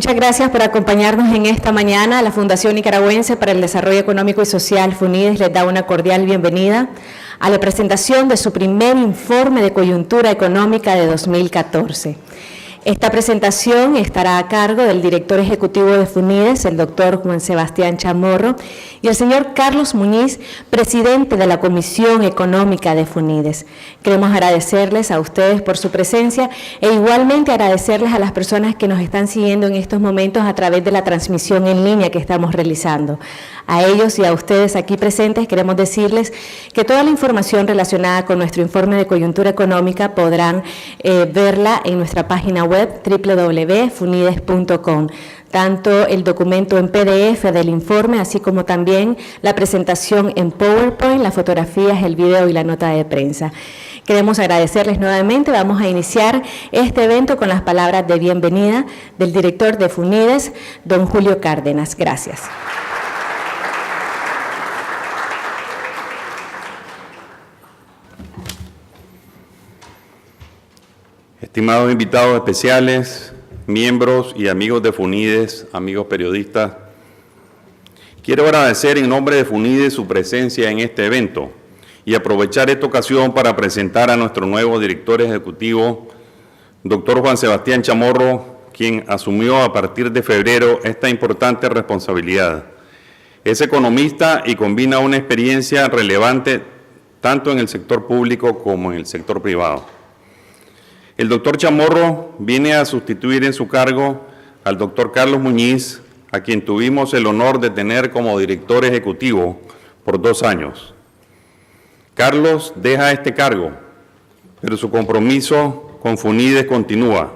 Muchas gracias por acompañarnos en esta mañana. La Fundación Nicaragüense para el Desarrollo Económico y Social, FUNIDES, les da una cordial bienvenida a la presentación de su primer informe de coyuntura económica de 2014. Esta presentación estará a cargo del director ejecutivo de FUNIDES, el doctor Juan Sebastián Chamorro, y el señor Carlos Muñiz, presidente de la Comisión Económica de FUNIDES. Queremos agradecerles a ustedes por su presencia e igualmente agradecerles a las personas que nos están siguiendo en estos momentos a través de la transmisión en línea que estamos realizando. A ellos y a ustedes aquí presentes queremos decirles que toda la información relacionada con nuestro informe de coyuntura económica podrán verla en nuestra página web www.funides.com. Tanto el documento en PDF del informe, así como también la presentación en PowerPoint, las fotografías, el video y la nota de prensa. Queremos agradecerles nuevamente. Vamos a iniciar este evento con las palabras de bienvenida del director de FUNIDES, don Julio Cárdenas. Gracias. Estimados invitados especiales, miembros y amigos de FUNIDES, amigos periodistas, quiero agradecer en nombre de FUNIDES su presencia en este evento y aprovechar esta ocasión para presentar a nuestro nuevo director ejecutivo, doctor Juan Sebastián Chamorro, quien asumió a partir de febrero esta importante responsabilidad. Es economista y combina una experiencia relevante tanto en el sector público como en el sector privado. El doctor Chamorro viene a sustituir en su cargo al doctor Carlos Muñiz, a quien tuvimos el honor de tener como director ejecutivo por 2 años. Carlos deja este cargo, pero su compromiso con FUNIDES continúa,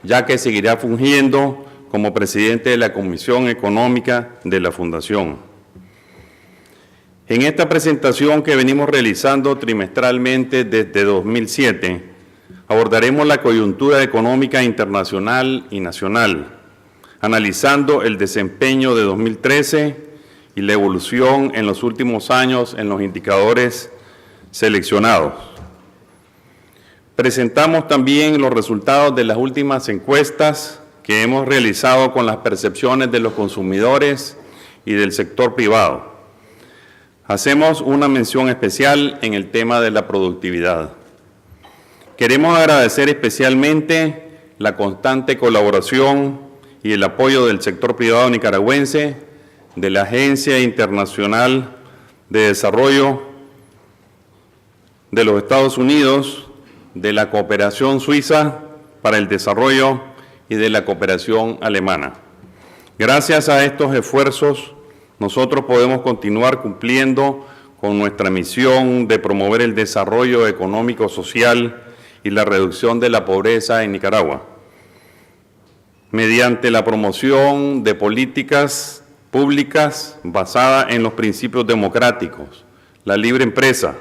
ya que seguirá fungiendo como presidente de la Comisión Económica de la Fundación. En esta presentación que venimos realizando trimestralmente desde 2007, abordaremos la coyuntura económica internacional y nacional, analizando el desempeño de 2013 y la evolución en los últimos años en los indicadores seleccionados. Presentamos también los resultados de las últimas encuestas que hemos realizado con las percepciones de los consumidores y del sector privado. Hacemos una mención especial en el tema de la productividad. Queremos agradecer especialmente la constante colaboración y el apoyo del sector privado nicaragüense, de la Agencia Internacional de Desarrollo de los Estados Unidos, de la Cooperación Suiza para el Desarrollo y de la Cooperación Alemana. Gracias a estos esfuerzos, nosotros podemos continuar cumpliendo con nuestra misión de promover el desarrollo económico, social y la reducción de la pobreza en Nicaragua, mediante la promoción de políticas públicas basadas en los principios democráticos, la libre empresa,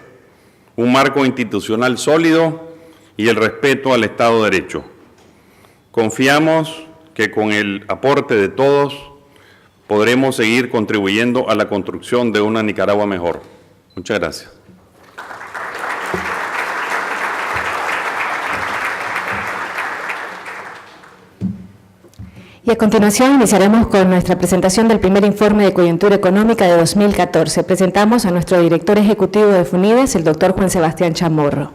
un marco institucional sólido y el respeto al Estado de Derecho. Confiamos que con el aporte de todos podremos seguir contribuyendo a la construcción de una Nicaragua mejor. Muchas gracias. Y a continuación iniciaremos con nuestra presentación del primer informe de coyuntura económica de 2014. Presentamos a nuestro director ejecutivo de FUNIDES, el doctor Juan Sebastián Chamorro.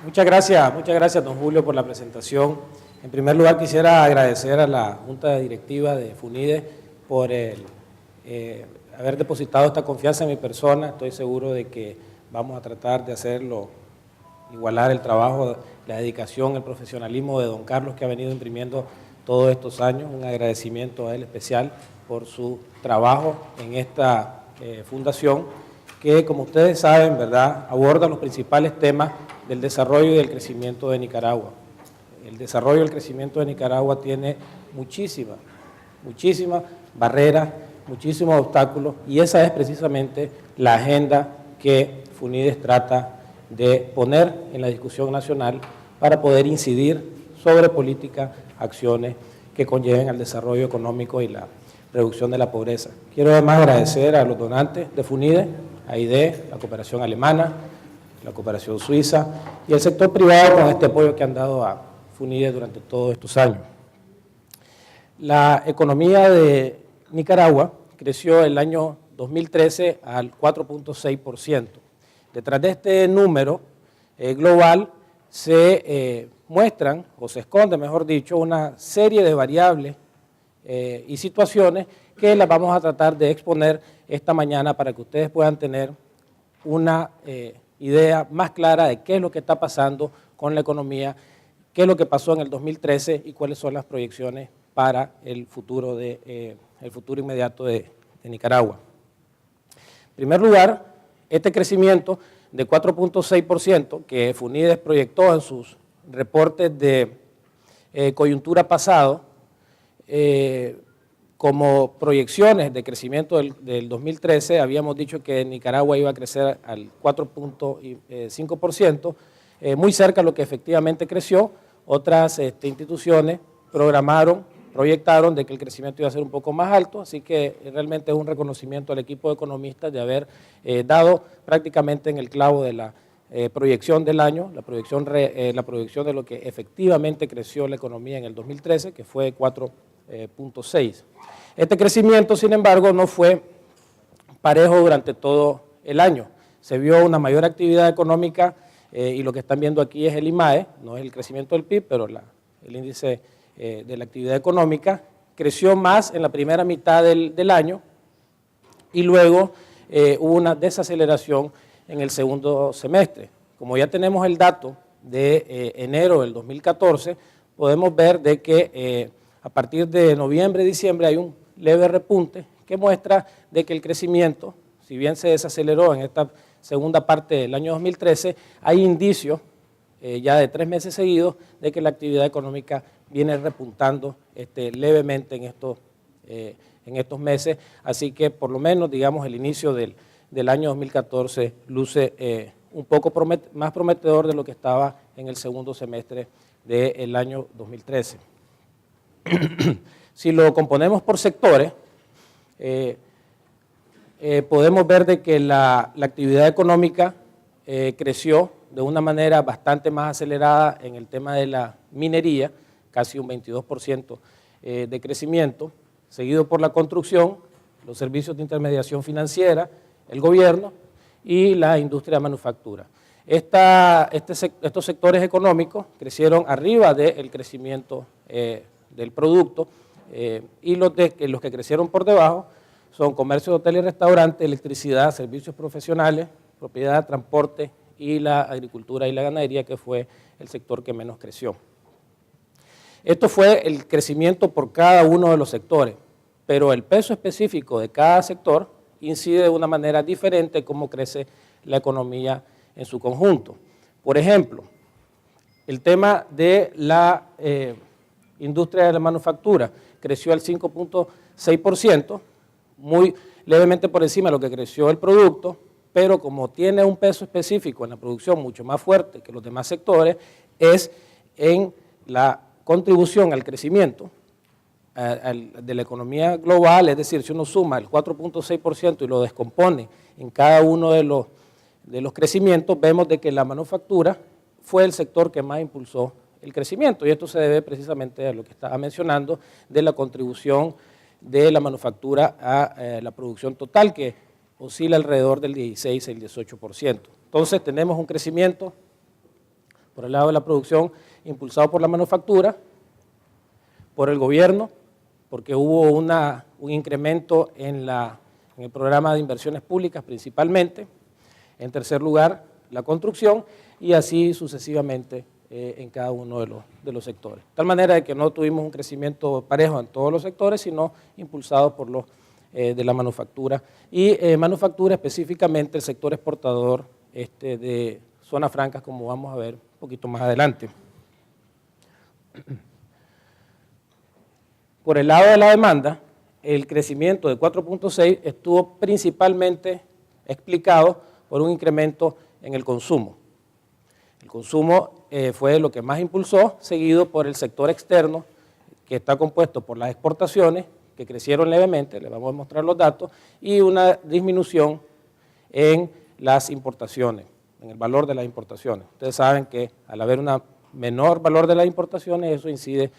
Muchas gracias, don Julio, por la presentación. En primer lugar, quisiera agradecer a la Junta Directiva de FUNIDES por haber depositado esta confianza en mi persona. Estoy seguro de que vamos a tratar de hacerlo, igualar el trabajo, la dedicación, el profesionalismo de don Carlos, que ha venido imprimiendo todos estos años. Un agradecimiento a él especial por su trabajo en esta fundación, que, como ustedes saben, ¿verdad?, aborda los principales temas del desarrollo y del crecimiento de Nicaragua. El desarrollo y el crecimiento de Nicaragua tiene muchísimas barreras, muchísimos obstáculos, y esa es precisamente la agenda que FUNIDES trata de poner en la discusión nacional para poder incidir sobre políticas, acciones que conlleven al desarrollo económico y la reducción de la pobreza. Quiero además agradecer a los donantes de FUNIDES, AID, la Cooperación Alemana, la cooperación suiza y el sector privado con este apoyo que han dado a FUNIDES durante todos estos años. La economía de Nicaragua creció el año 2013 al 4.6%. Detrás de este número global se muestran, o se esconde, mejor dicho, una serie de variables y situaciones que las vamos a tratar de exponer esta mañana para que ustedes puedan tener una idea más clara de qué es lo que está pasando con la economía, qué es lo que pasó en el 2013 y cuáles son las proyecciones para el futuro inmediato de Nicaragua. En primer lugar, este crecimiento de 4.6% que FUNIDES proyectó en sus reportes de coyuntura pasado, como proyecciones de crecimiento del 2013, habíamos dicho que Nicaragua iba a crecer al 4.5%, muy cerca de lo que efectivamente creció. Otras instituciones proyectaron de que el crecimiento iba a ser un poco más alto, así que realmente es un reconocimiento al equipo de economistas de haber dado prácticamente en el clavo de la proyección del año, la proyección de lo que efectivamente creció la economía en el 2013, que fue 4.6. Este crecimiento, sin embargo, no fue parejo durante todo el año. Se vio una mayor actividad económica y lo que están viendo aquí es el IMAE, no es el crecimiento del PIB, pero el índice de la actividad económica creció más en la primera mitad del año y luego hubo una desaceleración en el segundo semestre. Como ya tenemos el dato de enero del 2014, podemos ver de que a partir de noviembre, diciembre hay un leve repunte que muestra de que el crecimiento, si bien se desaceleró en esta segunda parte del año 2013, hay indicios ya de 3 meses seguidos de que la actividad económica viene repuntando levemente en estos meses, así que por lo menos, digamos, el inicio del año 2014 luce un poco más prometedor de lo que estaba en el segundo semestre del año 2013. Si lo componemos por sectores, podemos ver de que la actividad económica creció de una manera bastante más acelerada en el tema de la minería, casi un 22% de crecimiento, seguido por la construcción, los servicios de intermediación financiera, el gobierno y la industria de manufactura. Estos sectores económicos crecieron arriba del crecimiento del producto y los que crecieron por debajo son comercio, hotel y restaurante, electricidad, servicios profesionales, propiedad, transporte y la agricultura y la ganadería, que fue el sector que menos creció. Esto fue el crecimiento por cada uno de los sectores, pero el peso específico de cada sector incide de una manera diferente cómo crece la economía en su conjunto. Por ejemplo, el tema de la industria de la manufactura creció al 5.6%, muy levemente por encima de lo que creció el producto, pero como tiene un peso específico en la producción mucho más fuerte que los demás sectores, es en la contribución al crecimiento de la economía global, es decir, si uno suma el 4.6% y lo descompone en cada uno de los crecimientos, vemos de que la manufactura fue el sector que más impulsó el crecimiento, y esto se debe precisamente a lo que estaba mencionando de la contribución de la manufactura a la producción total, que oscila alrededor del 16 al 18%. Entonces tenemos un crecimiento por el lado de la producción impulsado por la manufactura, por el gobierno, porque hubo un incremento en el programa de inversiones públicas principalmente, en tercer lugar la construcción y así sucesivamente en cada uno de los sectores. De tal manera de que no tuvimos un crecimiento parejo en todos los sectores, sino impulsado por los de la manufactura y manufactura específicamente el sector exportador de zonas francas, como vamos a ver un poquito más adelante. Por el lado de la demanda, el crecimiento de 4.6 estuvo principalmente explicado por un incremento en el consumo. El consumo fue lo que más impulsó, seguido por el sector externo, que está compuesto por las exportaciones, que crecieron levemente, les vamos a mostrar los datos, y una disminución en las importaciones. en el valor de las importaciones. Ustedes saben que al haber un menor valor de las importaciones, eso incide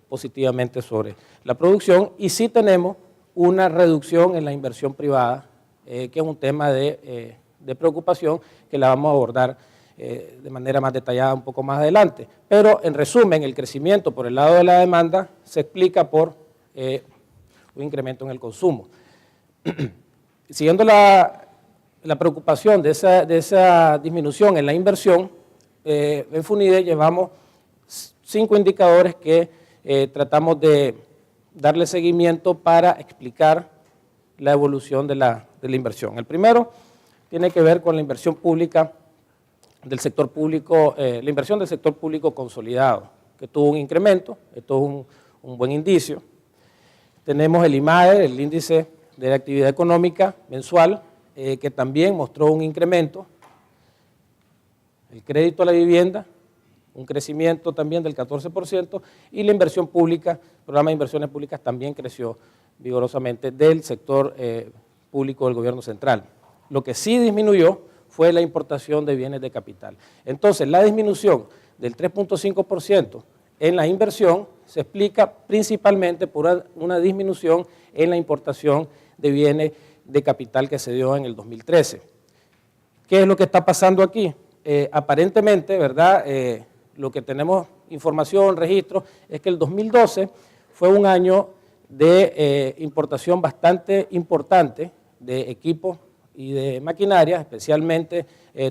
positivamente sobre la producción, y sí tenemos una reducción en la inversión privada, que es un tema de preocupación que la vamos a abordar de manera más detallada un poco más adelante. Pero en resumen, el crecimiento por el lado de la demanda se explica por un incremento en el consumo. Siguiendo la preocupación de esa disminución en la inversión, en FUNIDE llevamos 5 indicadores que tratamos de darle seguimiento para explicar la evolución de la inversión. El primero tiene que ver con la inversión pública del sector público, la inversión del sector público consolidado, que tuvo un incremento. Esto es un buen indicio. Tenemos el IMAE, el índice de la actividad económica mensual, que también mostró un incremento. El crédito a la vivienda, un crecimiento también del 14%, y la inversión pública, el programa de inversiones públicas también creció vigorosamente del sector público del gobierno central. Lo que sí disminuyó fue la importación de bienes de capital. Entonces, la disminución del 3.5% en la inversión se explica principalmente por una disminución en la importación de bienes de capital que se dio en el 2013. ¿Qué es lo que está pasando aquí? Aparentemente, ¿verdad?, lo que tenemos información, registro, es que el 2012 fue un año de importación bastante importante de equipos y de maquinaria, especialmente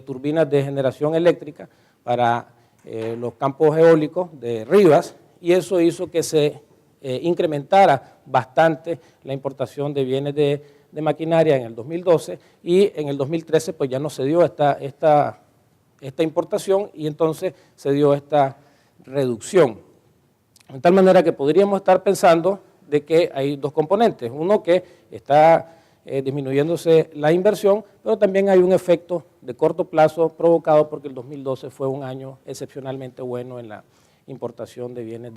turbinas de generación eléctrica para los campos eólicos de Rivas, y eso hizo que se incrementara bastante la importación de bienes de maquinaria en el 2012, y en el 2013 pues ya no se dio esta importación, y entonces se dio esta reducción. De tal manera que podríamos estar pensando de que hay dos componentes. Uno, que está disminuyéndose la inversión, pero también hay un efecto de corto plazo provocado porque el 2012 fue un año excepcionalmente bueno en la importación de bienes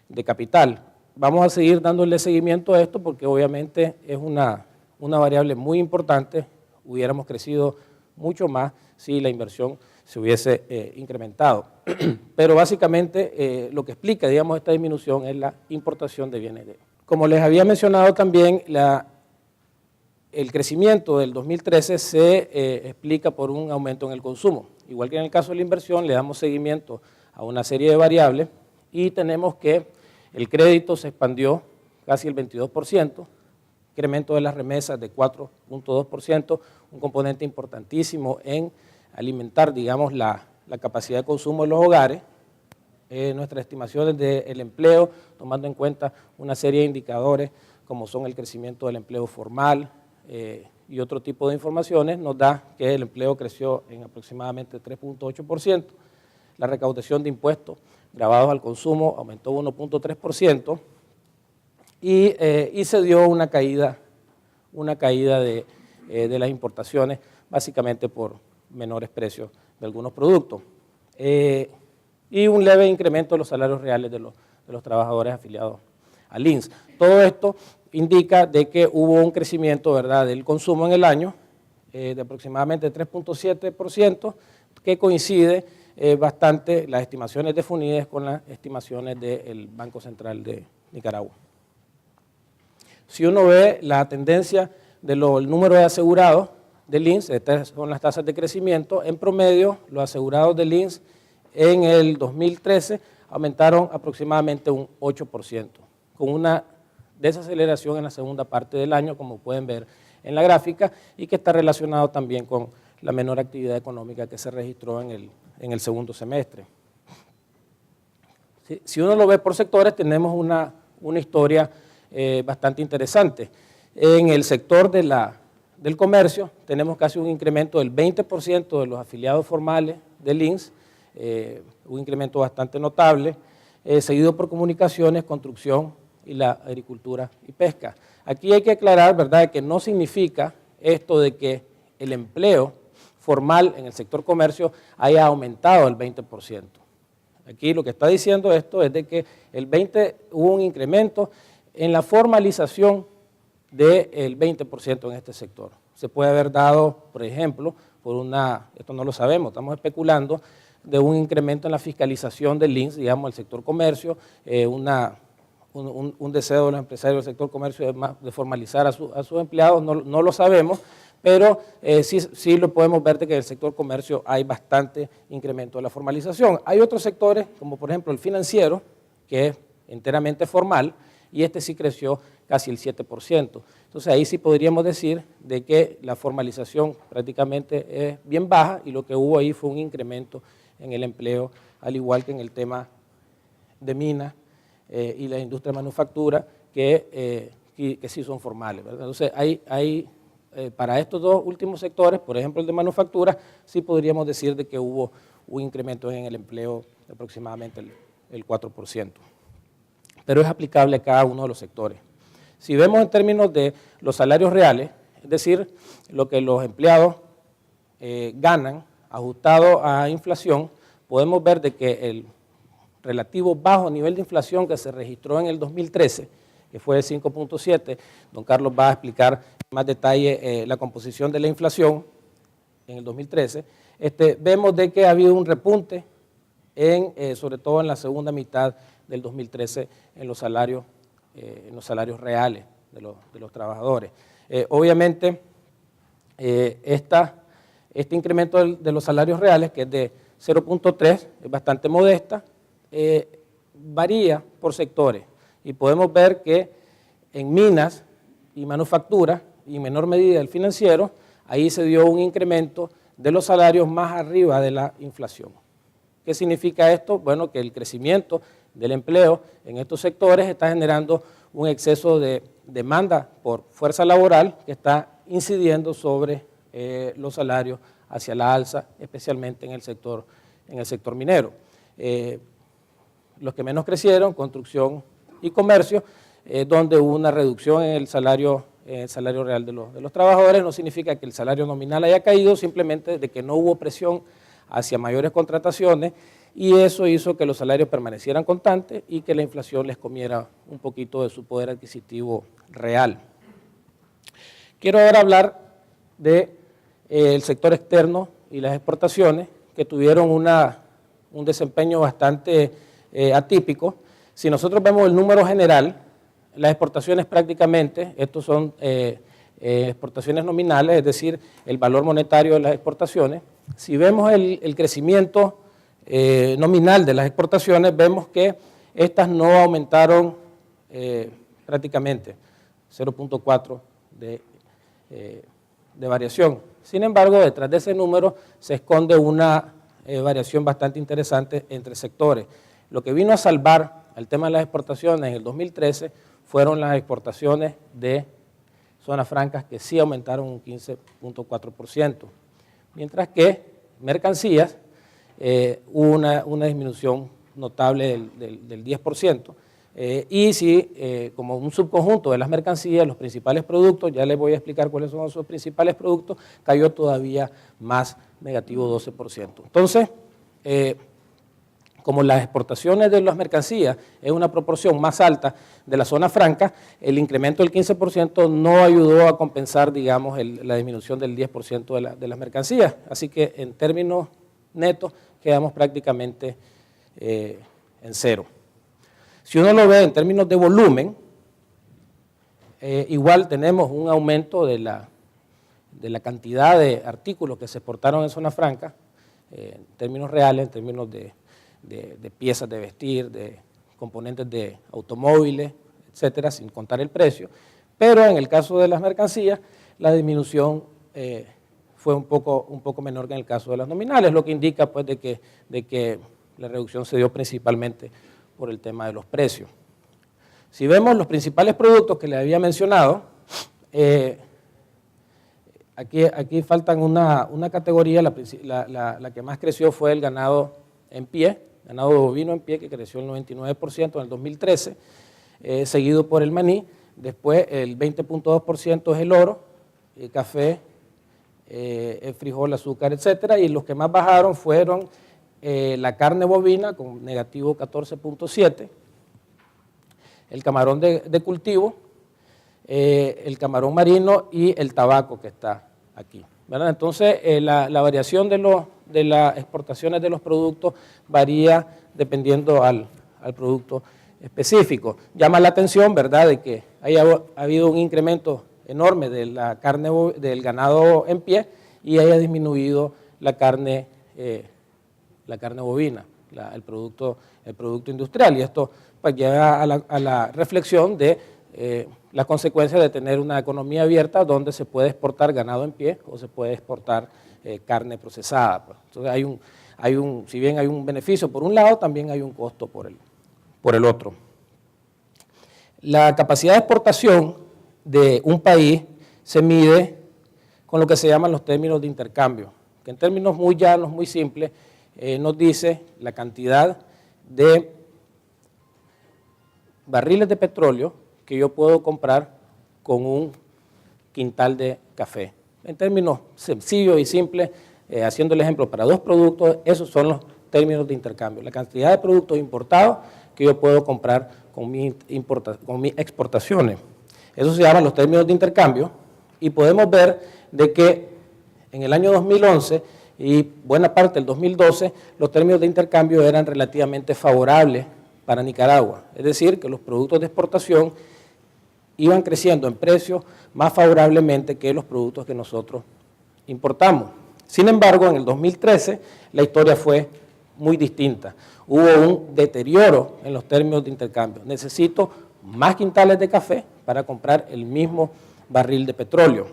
de capital. Vamos a seguir dándole seguimiento a esto porque obviamente es una variable muy importante. Hubiéramos crecido mucho más si la inversión se hubiese incrementado. Pero básicamente lo que explica, digamos, esta disminución es la importación de bienes. Como les había mencionado también, el crecimiento del 2013 se explica por un aumento en el consumo. Igual que en el caso de la inversión, le damos seguimiento a una serie de variables y tenemos que el crédito se expandió casi el 22%, incremento de las remesas de 4.2%, un componente importantísimo en alimentar, digamos, la capacidad de consumo de los hogares. Nuestras estimaciones del empleo, tomando en cuenta una serie de indicadores como son el crecimiento del empleo formal y otro tipo de informaciones, nos da que el empleo creció en aproximadamente 3.8%, la recaudación de impuestos grabados al consumo aumentó 1.3%, y se dio una caída de las importaciones, básicamente por menores precios de algunos productos, y un leve incremento de los salarios reales de los trabajadores afiliados al INS. Todo esto indica de que hubo un crecimiento, ¿verdad?, del consumo en el año de aproximadamente 3.7%, que coincide bastante las estimaciones de FUNIDES con las estimaciones del Banco Central de Nicaragua. Si uno ve la tendencia del número de asegurados del INS, estas son las tasas de crecimiento, en promedio los asegurados del INS en el 2013 aumentaron aproximadamente un 8%, con una desaceleración en la segunda parte del año, como pueden ver en la gráfica, y que está relacionado también con la menor actividad económica que se registró en el segundo semestre. Si uno lo ve por sectores, tenemos una historia bastante interesante. En el sector del comercio tenemos casi un incremento del 20% de los afiliados formales del INS, un incremento bastante notable, seguido por comunicaciones, construcción y la agricultura y pesca. Aquí hay que aclarar, ¿verdad?, que no significa esto de que el empleo formal en el sector comercio haya aumentado el 20%. Aquí lo que está diciendo esto es de que hubo un incremento en la formalización del 20% en este sector. Se puede haber dado, por ejemplo, esto no lo sabemos, estamos especulando, de un incremento en la fiscalización del INS, digamos, al sector comercio, un deseo de los empresarios del sector comercio de formalizar a sus empleados, no lo sabemos, pero sí lo podemos ver de que en el sector comercio hay bastante incremento de la formalización. Hay otros sectores, como por ejemplo el financiero, que es enteramente formal, y este sí creció casi el 7%. Entonces ahí sí podríamos decir de que la formalización prácticamente es bien baja y lo que hubo ahí fue un incremento en el empleo, al igual que en el tema de minas y la industria de manufactura, que sí son formales, ¿verdad? Entonces para estos dos últimos sectores, por ejemplo el de manufactura, sí podríamos decir de que hubo un incremento en el empleo de aproximadamente el 4%. Pero es aplicable a cada uno de los sectores. Si vemos en términos de los salarios reales, es decir, lo que los empleados ganan ajustado a inflación, podemos ver de que el relativo bajo nivel de inflación que se registró en el 2013, que fue de 5.7, don Carlos va a explicar en más detalle la composición de la inflación en el 2013, vemos de que ha habido un repunte, sobre todo en la segunda mitad del 2013, en los salarios reales de los trabajadores. Obviamente, este incremento de los salarios reales, que es de 0.3, es bastante modesta, varía por sectores y podemos ver que en minas y manufactura y en menor medida el financiero, ahí se dio un incremento de los salarios más arriba de la inflación. ¿Qué significa esto? Bueno, que el crecimiento del empleo en estos sectores está generando un exceso de demanda por fuerza laboral que está incidiendo sobre los salarios hacia la alza, especialmente en el sector minero. Los que menos crecieron, construcción y comercio, donde hubo una reducción en el salario real de los trabajadores. No significa que el salario nominal haya caído, simplemente de que no hubo presión hacia mayores contrataciones y eso hizo que los salarios permanecieran constantes y que la inflación les comiera un poquito de su poder adquisitivo real. Quiero ahora hablar del sector externo y las exportaciones, que tuvieron un desempeño bastante atípico. Si nosotros vemos el número general, las exportaciones prácticamente, estos son exportaciones nominales, es decir, el valor monetario de las exportaciones. Si vemos el crecimiento nominal de las exportaciones, vemos que estas no aumentaron prácticamente, 0.4 de variación. Sin embargo, detrás de ese número se esconde una variación bastante interesante entre sectores. Lo que vino a salvar el tema de las exportaciones en el 2013 fueron las exportaciones de zonas francas, que sí aumentaron un 15.4%, mientras que mercancías hubo una disminución notable del 10%, y si como un subconjunto de las mercancías, los principales productos, ya les voy a explicar cuáles son esos principales productos, cayó todavía más, negativo 12%. Entonces, como las exportaciones de las mercancías es una proporción más alta de la zona franca, el incremento del 15% no ayudó a compensar, digamos, la disminución del 10% de las mercancías. Así que en términos netos quedamos prácticamente en cero. Si uno lo ve en términos de volumen, igual tenemos un aumento de la cantidad de artículos que se exportaron en zona franca, en términos reales, en términos de piezas de vestir, de componentes de automóviles, etcétera, sin contar el precio. Pero en el caso de las mercancías, la disminución fue un poco menor que en el caso de las nominales, lo que indica pues de que la reducción se dio principalmente por el tema de los precios. Si vemos los principales productos que les había mencionado, aquí faltan una categoría, la que más creció fue el ganado en pie, ganado bovino en pie, que creció el 99% en el 2013, seguido por el maní. Después el 20.2% es el oro, el café, el frijol, azúcar, etcétera, y los que más bajaron fueron la carne bovina con negativo 14.7%, el camarón de cultivo, el camarón marino y el tabaco que está aquí. ¿verdad? Entonces, la variación de las exportaciones de los productos varía dependiendo al producto específico. Llama la atención, ¿verdad?, de que ha habido un incremento enorme de la carne del ganado en pie y haya disminuido la carne bovina, el producto industrial. Y esto pues lleva a la reflexión de las consecuencias de tener una economía abierta donde se puede exportar ganado en pie o se puede exportar carne procesada. Pues. Entonces si bien hay un beneficio por un lado, también hay un costo por el otro. La capacidad de exportación de un país se mide con lo que se llaman los términos de intercambio, que en términos muy llanos, muy simples, nos dice la cantidad de barriles de petróleo que yo puedo comprar con un quintal de café. En términos sencillos y simples, haciendo el ejemplo para dos productos, esos son los términos de intercambio, la cantidad de productos importados que yo puedo comprar con mis exportaciones. Eso se llaman los términos de intercambio y podemos ver de que en el año 2011 y buena parte del 2012 los términos de intercambio eran relativamente favorables para Nicaragua, es decir, que los productos de exportación iban creciendo en precio más favorablemente que los productos que nosotros importamos. Sin embargo, en el 2013 la historia fue muy distinta. Hubo un deterioro en los términos de intercambio. Necesito más quintales de café para comprar el mismo barril de petróleo.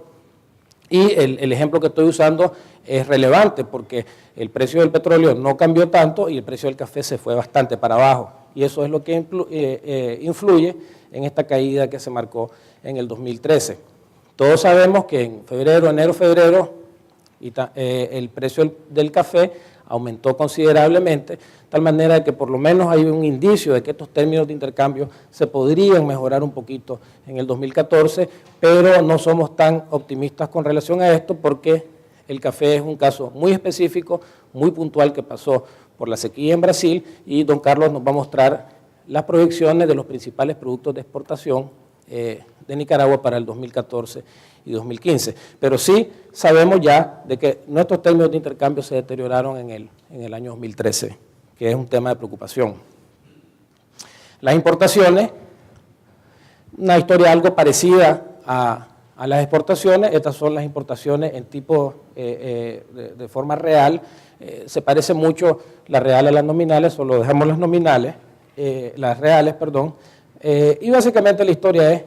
Y el ejemplo que estoy usando es relevante porque el precio del petróleo no cambió tanto y el precio del café se fue bastante para abajo. Y eso es lo que influye en esta caída que se marcó en el 2013. Todos sabemos que en enero-febrero, el precio del café aumentó considerablemente, de tal manera que por lo menos hay un indicio de que estos términos de intercambio se podrían mejorar un poquito en el 2014, pero no somos tan optimistas con relación a esto porque el café es un caso muy específico, muy puntual que pasó por la sequía en Brasil y don Carlos nos va a mostrar las proyecciones de los principales productos de exportación de Nicaragua para el 2014 y 2015. Pero sí sabemos ya de que nuestros términos de intercambio se deterioraron en el año 2013, que es un tema de preocupación. Las importaciones, una historia algo parecida a las exportaciones, estas son las importaciones en tipo de forma real, se parece mucho la real a las nominales, solo dejamos las nominales, las reales, perdón, y básicamente la historia es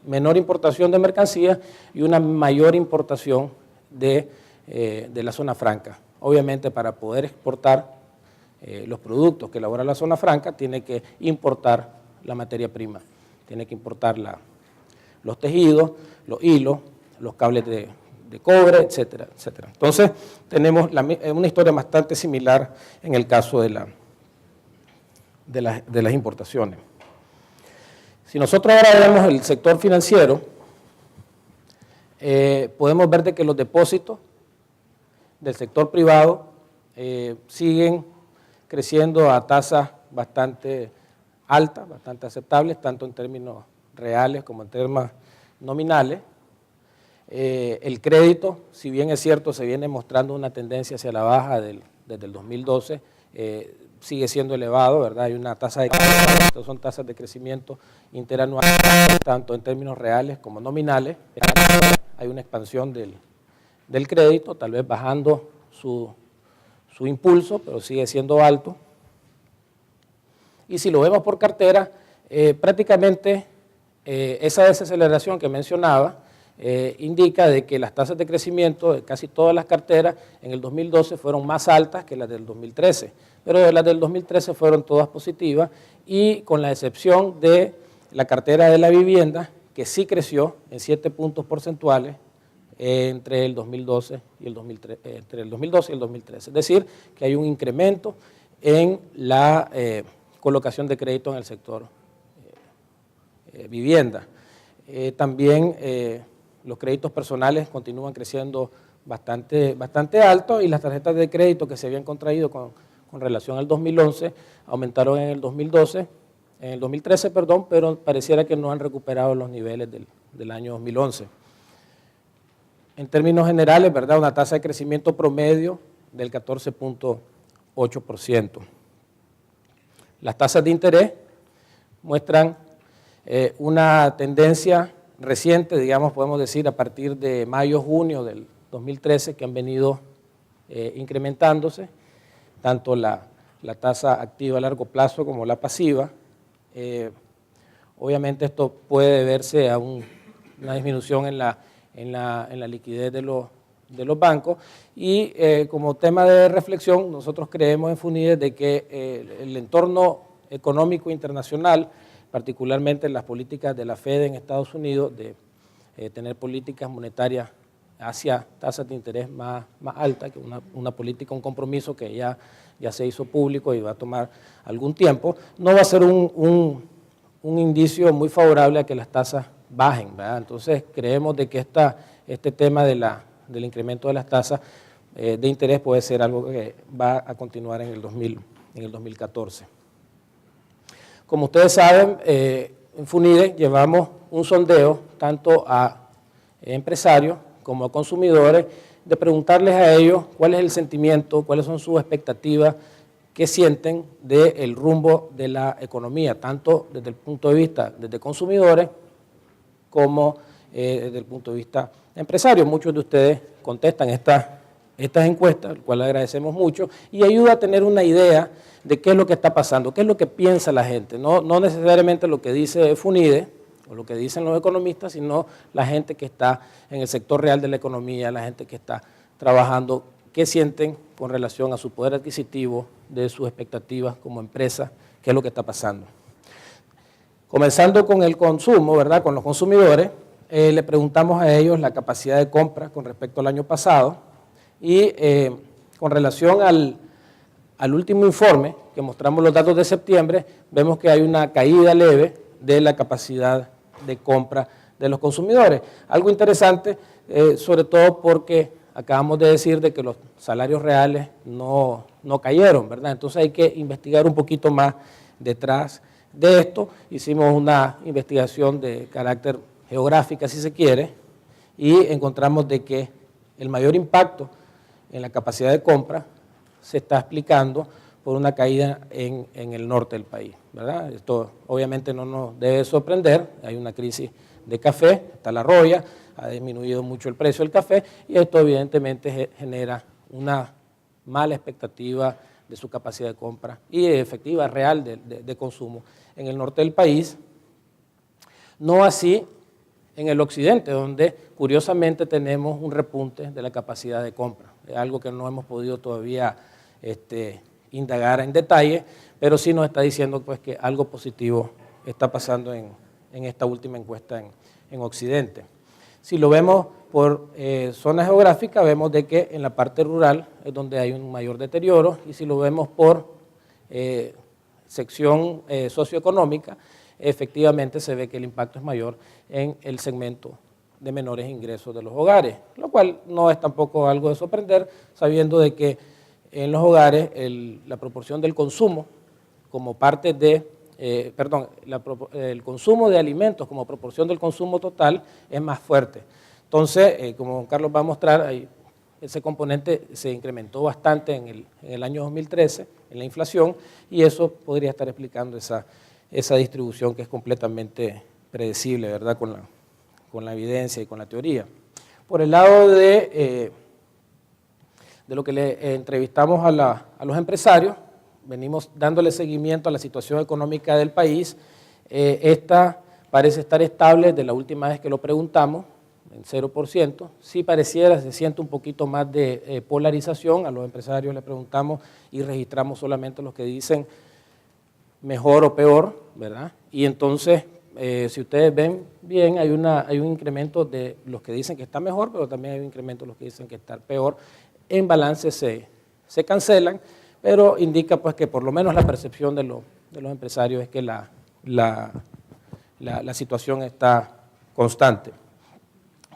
menor importación de mercancías y una mayor importación de la zona franca. Obviamente para poder exportar los productos que elabora la zona franca tiene que importar la materia prima, tiene que importar los tejidos, los hilos, los cables de cobre, etcétera, etcétera. Entonces tenemos una historia bastante similar en el caso de las importaciones. Si nosotros ahora vemos el sector financiero, podemos ver de que los depósitos del sector privado siguen creciendo a tasas bastante altas, bastante aceptables, tanto en términos reales como en términos nominales. El crédito, si bien es cierto, se viene mostrando una tendencia hacia la baja desde el 2012, sigue siendo elevado, ¿verdad? Hay una tasa de crecimiento, son tasas de crecimiento interanual, tanto en términos reales como nominales. Hay una expansión del crédito, tal vez bajando su impulso, pero sigue siendo alto. Y si lo vemos por cartera, prácticamente esa desaceleración que mencionaba indica de que las tasas de crecimiento de casi todas las carteras en el 2012 fueron más altas que las del 2013, pero las del 2013 fueron todas positivas y con la excepción de la cartera de la vivienda que sí creció en 7 puntos porcentuales entre el 2012 y el 2013, es decir, que hay un incremento en la colocación de crédito en el sector vivienda. También los créditos personales continúan creciendo bastante alto y las tarjetas de crédito que se habían contraído con relación al 2011 aumentaron en el 2013, pero pareciera que no han recuperado los niveles del año 2011. en términos generales, ¿verdad?, una tasa de crecimiento promedio del 14.8%. Las tasas de interés muestran una tendencia reciente, digamos, podemos decir, a partir de mayo-junio del 2013, que han venido incrementándose, tanto la tasa activa a largo plazo como la pasiva. Obviamente esto puede deberse a una disminución en la liquidez de los bancos y como tema de reflexión nosotros creemos en FUNIDES de que el entorno económico internacional, particularmente las políticas de la Fed en Estados Unidos, de tener políticas monetarias hacia tasas de interés más altas, que una política, un compromiso que ya se hizo público y va a tomar algún tiempo, no va a ser un indicio muy favorable a que las tasas bajen, ¿verdad? Entonces creemos de que este tema del incremento de las tasas de interés puede ser algo que va a continuar en el 2014. Como ustedes saben, en FUNIDES llevamos un sondeo tanto a empresarios como a consumidores, de preguntarles a ellos cuál es el sentimiento, cuáles son sus expectativas, qué sienten del rumbo de la economía, tanto desde el punto de vista de consumidores como desde el punto de vista empresario. Muchos de ustedes contestan estas encuestas, al cual agradecemos mucho, y ayuda a tener una idea de qué es lo que está pasando, qué es lo que piensa la gente, no necesariamente lo que dice FUNIDES o lo que dicen los economistas, sino la gente que está en el sector real de la economía, la gente que está trabajando, qué sienten con relación a su poder adquisitivo, de sus expectativas como empresa, qué es lo que está pasando. Comenzando con el consumo, ¿verdad?, con los consumidores, le preguntamos a ellos la capacidad de compra con respecto al año pasado y con relación al último informe, que mostramos los datos de septiembre, vemos que hay una caída leve de la capacidad de compra de los consumidores. Algo interesante, sobre todo porque acabamos de decir de que los salarios reales no cayeron, ¿verdad? Entonces hay que investigar un poquito más detrás de esto. Hicimos una investigación de carácter geográfica, si se quiere, y encontramos de que el mayor impacto en la capacidad de compra se está explicando por una caída en el norte del país, ¿verdad? Esto obviamente no nos debe sorprender, hay una crisis de café, está la roya, ha disminuido mucho el precio del café y esto evidentemente genera una mala expectativa de su capacidad de compra y efectiva real de consumo en el norte del país. No así en el occidente, donde curiosamente tenemos un repunte de la capacidad de compra. Es algo que no hemos podido todavía indagar en detalle, pero sí nos está diciendo pues, que algo positivo está pasando en esta última encuesta en Occidente. Si lo vemos por zona geográfica, vemos de que en la parte rural es donde hay un mayor deterioro, y si lo vemos por sección socioeconómica, efectivamente se ve que el impacto es mayor en el segmento de menores ingresos de los hogares, lo cual no es tampoco algo de sorprender, sabiendo de que en los hogares la proporción del consumo como parte de, el consumo de alimentos como proporción del consumo total es más fuerte. Entonces, como Carlos va a mostrar, ese componente se incrementó bastante en el año 2013 en la inflación, y eso podría estar explicando esa distribución que es completamente predecible, ¿verdad?, con la evidencia y con la teoría. Por el lado de lo que le entrevistamos a los empresarios, venimos dándole seguimiento a la situación económica del país. Esta parece estar estable desde la última vez que lo preguntamos, en 0%. Sí pareciera, se siente un poquito más de polarización. A los empresarios le preguntamos y registramos solamente los que dicen mejor o peor, ¿verdad? Y entonces, si ustedes ven bien, hay un incremento de los que dicen que está mejor, pero también hay un incremento de los que dicen que está peor. En balance se cancelan, pero indica pues que por lo menos la percepción de los empresarios es que la situación está constante.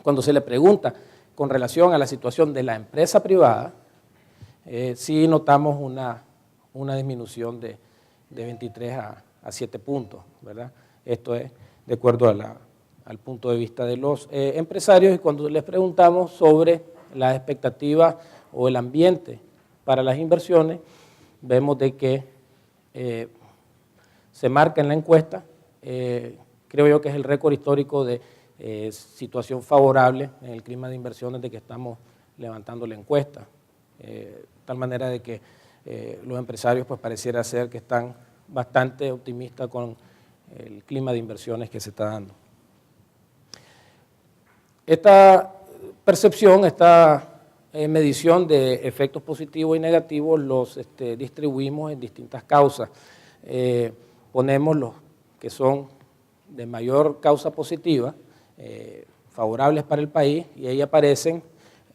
Cuando se le pregunta con relación a la situación de la empresa privada, sí notamos una disminución de 23 a 7 puntos, ¿verdad? Esto es de acuerdo a al punto de vista de los empresarios, y cuando les preguntamos sobre las expectativas o el ambiente para las inversiones, vemos de que se marca en la encuesta, creo yo que es el récord histórico de situación favorable en el clima de inversión desde que estamos levantando la encuesta, de tal manera de que los empresarios pues pareciera ser que están bastante optimistas con el clima de inversiones que se está dando. Esta percepción, esta medición de efectos positivos y negativos los distribuimos en distintas causas. Ponemos los que son de mayor causa positiva, favorables para el país, y ahí aparecen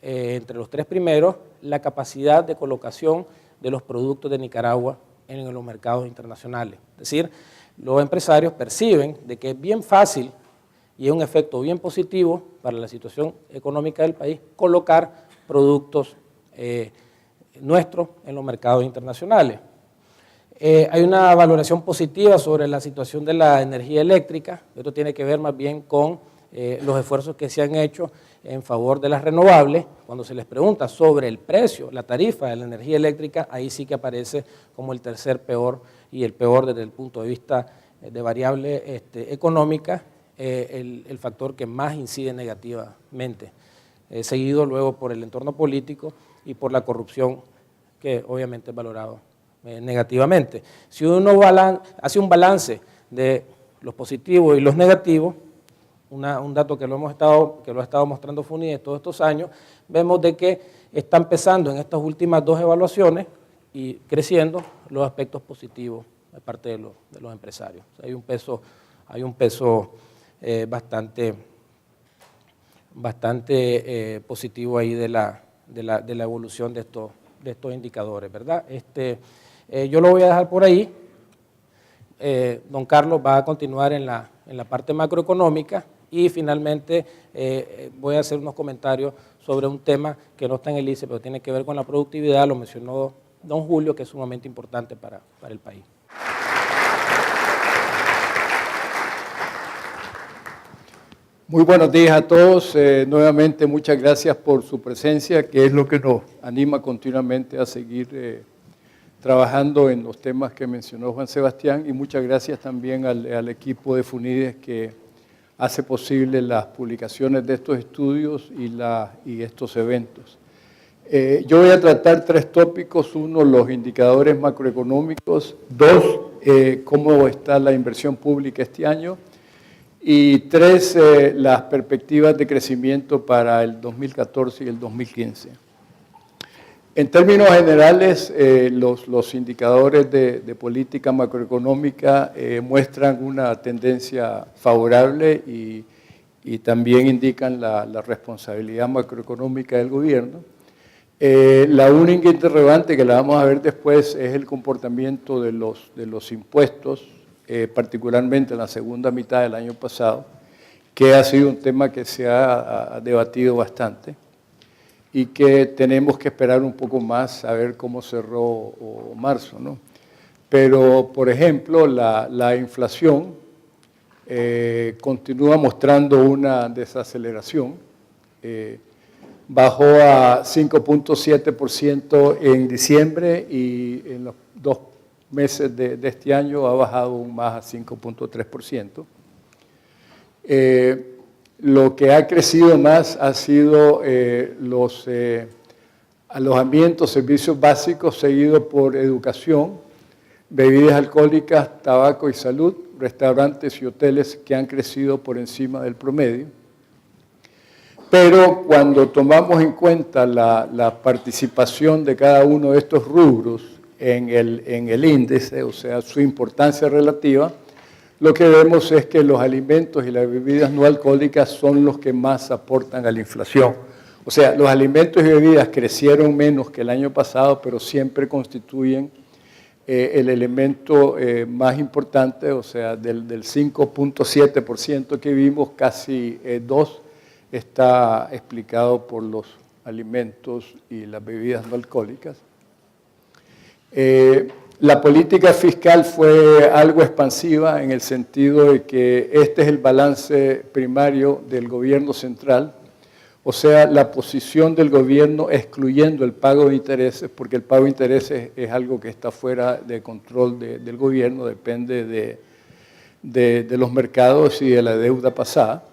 entre los tres primeros la capacidad de colocación de los productos de Nicaragua en los mercados internacionales. Es decir, los empresarios perciben de que es bien fácil y es un efecto bien positivo para la situación económica del país colocar productos nuestros en los mercados internacionales. Hay una valoración positiva sobre la situación de la energía eléctrica. Esto tiene que ver más bien con los esfuerzos que se han hecho en favor de las renovables. Cuando se les pregunta sobre el precio, la tarifa de la energía eléctrica, ahí sí que aparece como el tercer peor y el peor desde el punto de vista de variable económica, el factor que más incide negativamente, seguido luego por el entorno político y por la corrupción, que obviamente es valorado negativamente. Si uno hace un balance de los positivos y los negativos, un dato que lo ha estado mostrando FUNIDES todos estos años, vemos de que está empezando en estas últimas dos evaluaciones y creciendo los aspectos positivos de parte de los empresarios. O sea, hay un peso bastante positivo ahí de la evolución de estos indicadores, ¿verdad? Yo lo voy a dejar por ahí. Don Carlos va a continuar en la parte macroeconómica y finalmente voy a hacer unos comentarios sobre un tema que no está en el ICE, pero tiene que ver con la productividad, lo mencionó don Julio, que es sumamente importante para el país. Muy buenos días a todos. Nuevamente muchas gracias por su presencia, que es lo que nos anima continuamente a seguir trabajando en los temas que mencionó Juan Sebastián, y muchas gracias también al equipo de FUNIDES que hace posible las publicaciones de estos estudios y estos eventos. Yo voy a tratar tres tópicos: uno, los indicadores macroeconómicos; dos, cómo está la inversión pública este año; y tres, las perspectivas de crecimiento para el 2014 y el 2015. En términos generales, los indicadores de política macroeconómica muestran una tendencia favorable y también indican la responsabilidad macroeconómica del gobierno. La única interrogante, que la vamos a ver después, es el comportamiento de los impuestos, particularmente en la segunda mitad del año pasado, que ha sido un tema que se ha debatido bastante y que tenemos que esperar un poco más a ver cómo cerró marzo, ¿no? Pero, por ejemplo, la inflación continúa mostrando una desaceleración. Bajó a 5.7% en diciembre y en los 2 meses de este año ha bajado aún más a 5.3%. Lo que ha crecido más ha sido los alojamientos, servicios básicos, seguido por educación, bebidas alcohólicas, tabaco y salud, restaurantes y hoteles, que han crecido por encima del promedio. Pero cuando tomamos en cuenta la participación de cada uno de estos rubros en el índice, o sea, su importancia relativa, lo que vemos es que los alimentos y las bebidas no alcohólicas son los que más aportan a la inflación. O sea, los alimentos y bebidas crecieron menos que el año pasado, pero siempre constituyen el elemento más importante. O sea, del 5.7% que vimos, casi 2% está explicado por los alimentos y las bebidas no alcohólicas. La política fiscal fue algo expansiva en el sentido de que este es el balance primario del gobierno central, o sea, la posición del gobierno excluyendo el pago de intereses, porque el pago de intereses es algo que está fuera de control del gobierno, depende de los mercados y de la deuda pasada.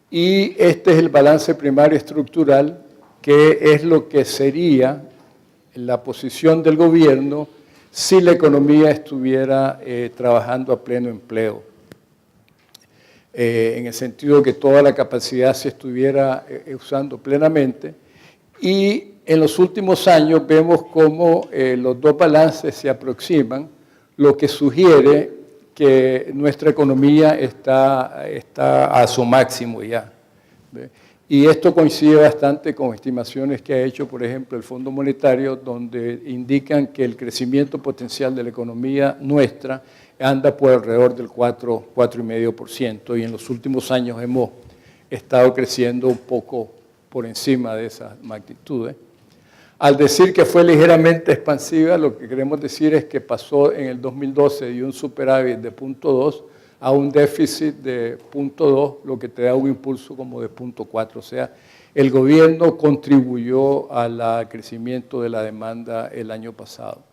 Y este es el balance primario estructural, que es lo que sería la posición del gobierno si la economía estuviera trabajando a pleno empleo. En el sentido de que toda la capacidad se estuviera usando plenamente. Y en los últimos años vemos cómo los dos balances se aproximan, lo que sugiere que nuestra economía está a su máximo ya. ¿Ve? Y esto coincide bastante con estimaciones que ha hecho, por ejemplo, el Fondo Monetario, donde indican que el crecimiento potencial de la economía nuestra anda por alrededor del 4,5%, y en los últimos años hemos estado creciendo un poco por encima de esas magnitudes. Al decir que fue ligeramente expansiva, lo que queremos decir es que pasó en el 2012 de un superávit de 0,2 a un déficit de 0,2, lo que te da un impulso como de 0,4. O sea, el gobierno contribuyó al crecimiento de la demanda el año pasado.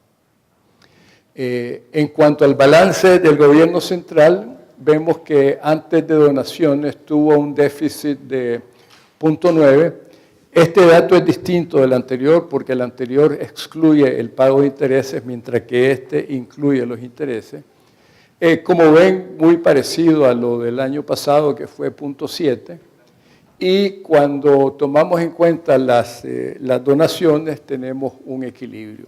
En cuanto al balance del gobierno central, vemos que antes de donaciones tuvo un déficit de 0,9. Este dato es distinto del anterior porque el anterior excluye el pago de intereses, mientras que este incluye los intereses. Como ven, muy parecido a lo del año pasado, que fue 0,7. Y cuando tomamos en cuenta las donaciones, tenemos un equilibrio.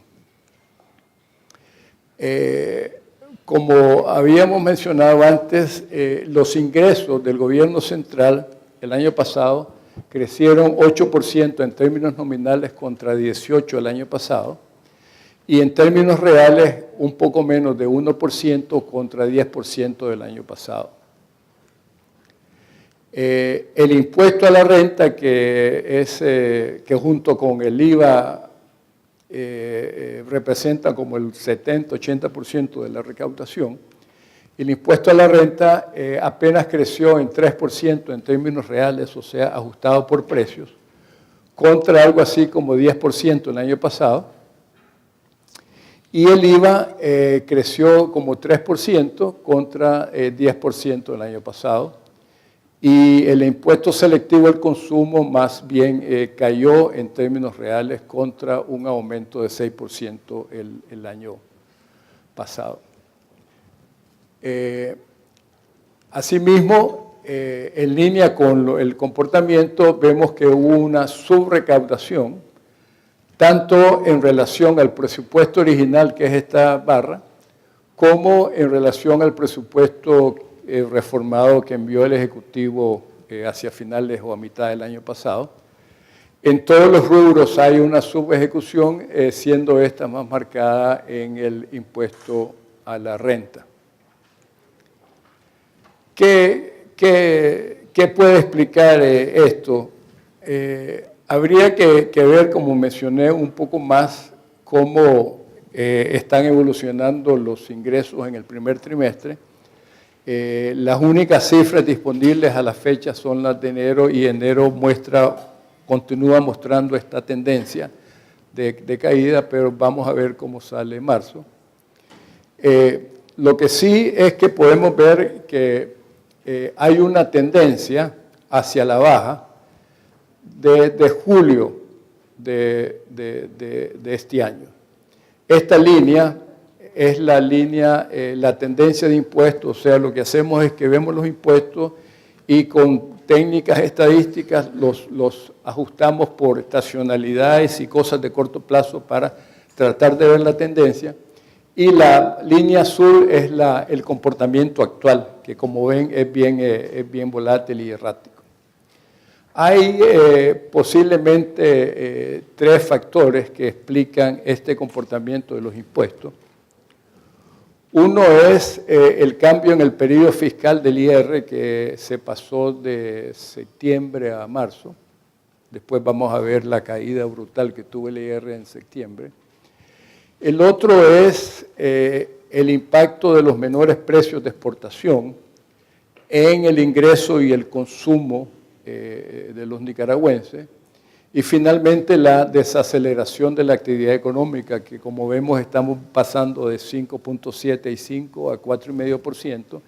Como habíamos mencionado antes, los ingresos del gobierno central el año pasado crecieron 8% en términos nominales contra 18% el año pasado, y en términos reales un poco menos de 1% contra 10% del año pasado. El impuesto a la renta, que junto con el IVA representa como el 70-80% de la recaudación, el impuesto a la renta apenas creció en 3% en términos reales, o sea, ajustado por precios, contra algo así como 10% el año pasado. Y el IVA creció como 3% contra 10% el año pasado. Y el impuesto selectivo al consumo más bien cayó en términos reales contra un aumento de 6% el año pasado. Asimismo, en línea con el comportamiento, vemos que hubo una subrecaudación, tanto en relación al presupuesto original, que es esta barra, como en relación al presupuesto reformado que envió el Ejecutivo hacia finales o a mitad del año pasado. En todos los rubros hay una subejecución, siendo esta más marcada en el impuesto a la renta. ¿Qué puede explicar esto? Habría que ver, como mencioné, un poco más cómo están evolucionando los ingresos en el primer trimestre. Las únicas cifras disponibles a la fecha son las de enero, y enero continúa mostrando esta tendencia de caída, pero vamos a ver cómo sale marzo. Lo que sí es que podemos ver que hay una tendencia hacia la baja desde julio de este año. Esta línea es la línea, la tendencia de impuestos, o sea, lo que hacemos es que vemos los impuestos y con técnicas estadísticas los ajustamos por estacionalidades y cosas de corto plazo para tratar de ver la tendencia. Y la línea azul es el comportamiento actual, que como ven es bien volátil y errático. Hay posiblemente 3 factores que explican este comportamiento de los impuestos. Uno es el cambio en el periodo fiscal del IR, que se pasó de septiembre a marzo. Después vamos a ver la caída brutal que tuvo el IR en septiembre. El otro es el impacto de los menores precios de exportación en el ingreso y el consumo de los nicaragüenses. Y finalmente la desaceleración de la actividad económica, que como vemos estamos pasando de 5.75 a 4,5%,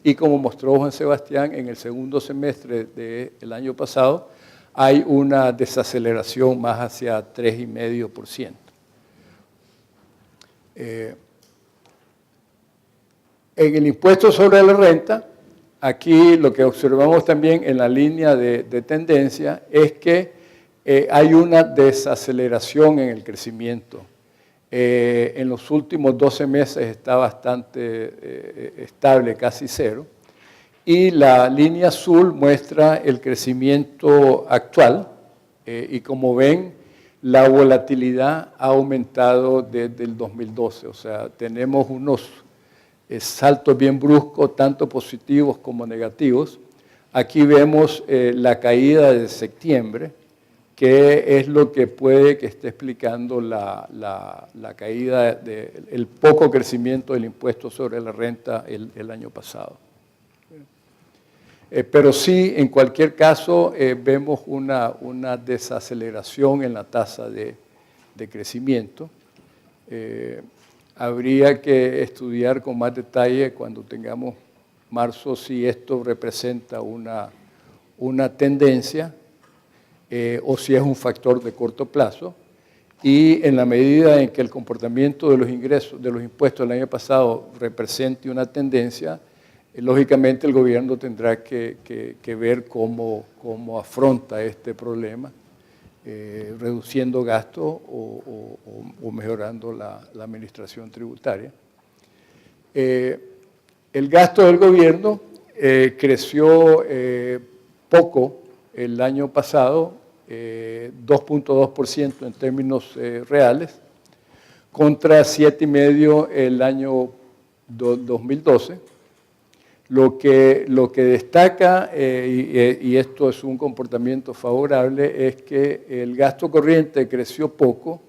y como mostró Juan Sebastián, en el segundo semestre del año pasado hay una desaceleración más hacia 3,5%. En el impuesto sobre la renta, aquí lo que observamos también en la línea de tendencia es que hay una desaceleración en el crecimiento. En los últimos 12 meses está bastante estable, casi cero. Y la línea azul muestra el crecimiento actual. Y como ven, la volatilidad ha aumentado desde el 2012. O sea, tenemos unos saltos bien bruscos, tanto positivos como negativos. Aquí vemos la caída de septiembre, que es lo que puede que esté explicando la caída, el poco crecimiento del impuesto sobre la renta el año pasado. Pero sí, en cualquier caso, vemos una desaceleración en la tasa de crecimiento. Habría que estudiar con más detalle cuando tengamos marzo si esto representa una tendencia o si es un factor de corto plazo, y en la medida en que el comportamiento de los ingresos, de los impuestos del año pasado represente una tendencia, lógicamente el gobierno tendrá que ver cómo afronta este problema, reduciendo gastos o mejorando la administración tributaria. El gasto del gobierno creció poco el año pasado, 2.2% en términos reales, contra 7,5% el año 2012. Lo que destaca, y esto es un comportamiento favorable, es que el gasto corriente creció poco,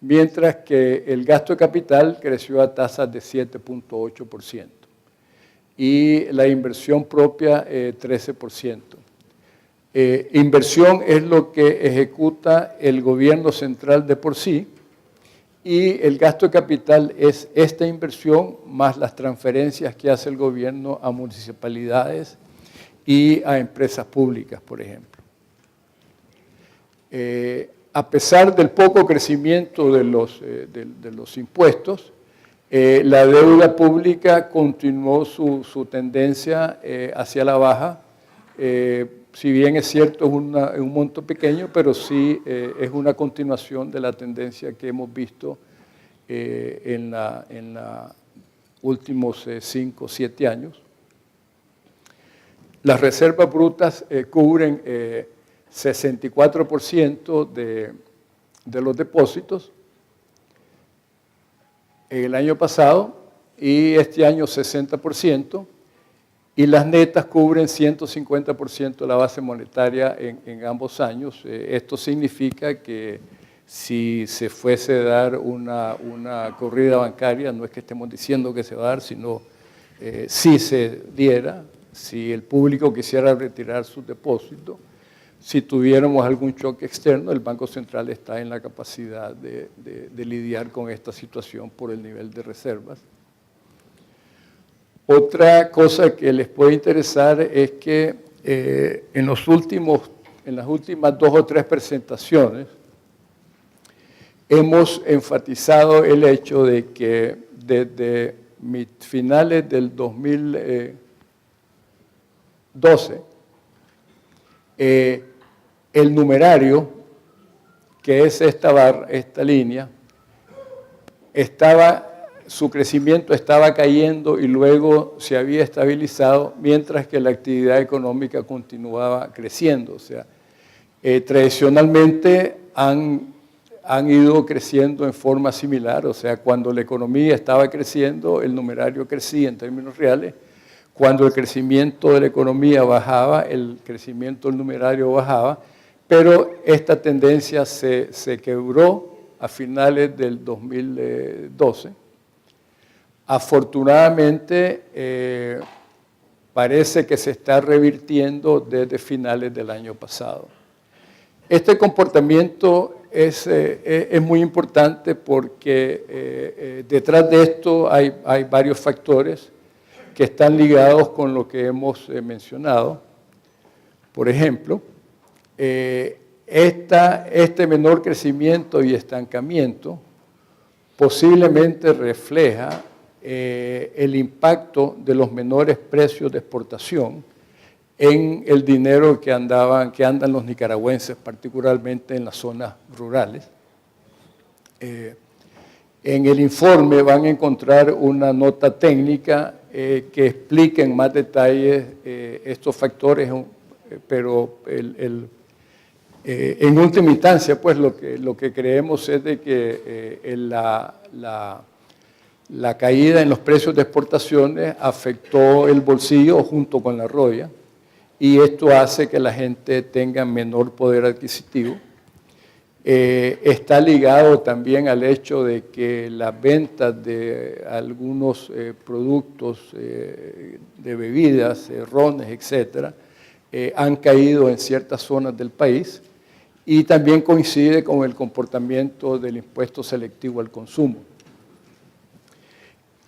mientras que el gasto de capital creció a tasas de 7.8%. Y la inversión propia, 13%. Inversión es lo que ejecuta el gobierno central de por sí, y el gasto de capital es esta inversión más las transferencias que hace el gobierno a municipalidades y a empresas públicas, por ejemplo. A pesar del poco crecimiento de los impuestos, la deuda pública continuó su tendencia hacia la baja. Si bien es cierto, es un monto pequeño, pero sí es una continuación de la tendencia que hemos visto en los últimos 5 o 7 años. Las reservas brutas cubren 64% de los depósitos el año pasado, y este año 60%. Y las netas cubren 150% de la base monetaria en ambos años. Esto significa que si se fuese a dar una corrida bancaria, no es que estemos diciendo que se va a dar, sino si se diera, si el público quisiera retirar sus depósitos, si tuviéramos algún choque externo, el Banco Central está en la capacidad de lidiar con esta situación por el nivel de reservas. Otra cosa que les puede interesar es que en las últimas 2 o 3 presentaciones hemos enfatizado el hecho de que desde finales del 2012 el numerario, que es esta línea, su crecimiento estaba cayendo y luego se había estabilizado, mientras que la actividad económica continuaba creciendo. O sea, tradicionalmente han ido creciendo en forma similar. O sea, cuando la economía estaba creciendo, el numerario crecía en términos reales. Cuando el crecimiento de la economía bajaba, el crecimiento del numerario bajaba. Pero esta tendencia se quebró a finales del 2012. Afortunadamente, parece que se está revirtiendo desde finales del año pasado. Este comportamiento es muy importante porque detrás de esto hay varios factores que están ligados con lo que hemos mencionado. Por ejemplo, este menor crecimiento y estancamiento posiblemente refleja el impacto de los menores precios de exportación en el dinero que andan los nicaragüenses, particularmente en las zonas rurales. En el informe van a encontrar una nota técnica que explica en más detalles estos factores, pero en última instancia, pues lo que creemos es de que la caída en los precios de exportaciones afectó el bolsillo junto con la roya, y esto hace que la gente tenga menor poder adquisitivo. Está ligado también al hecho de que las ventas de algunos productos de bebidas, rones, etcétera, han caído en ciertas zonas del país, y también coincide con el comportamiento del impuesto selectivo al consumo.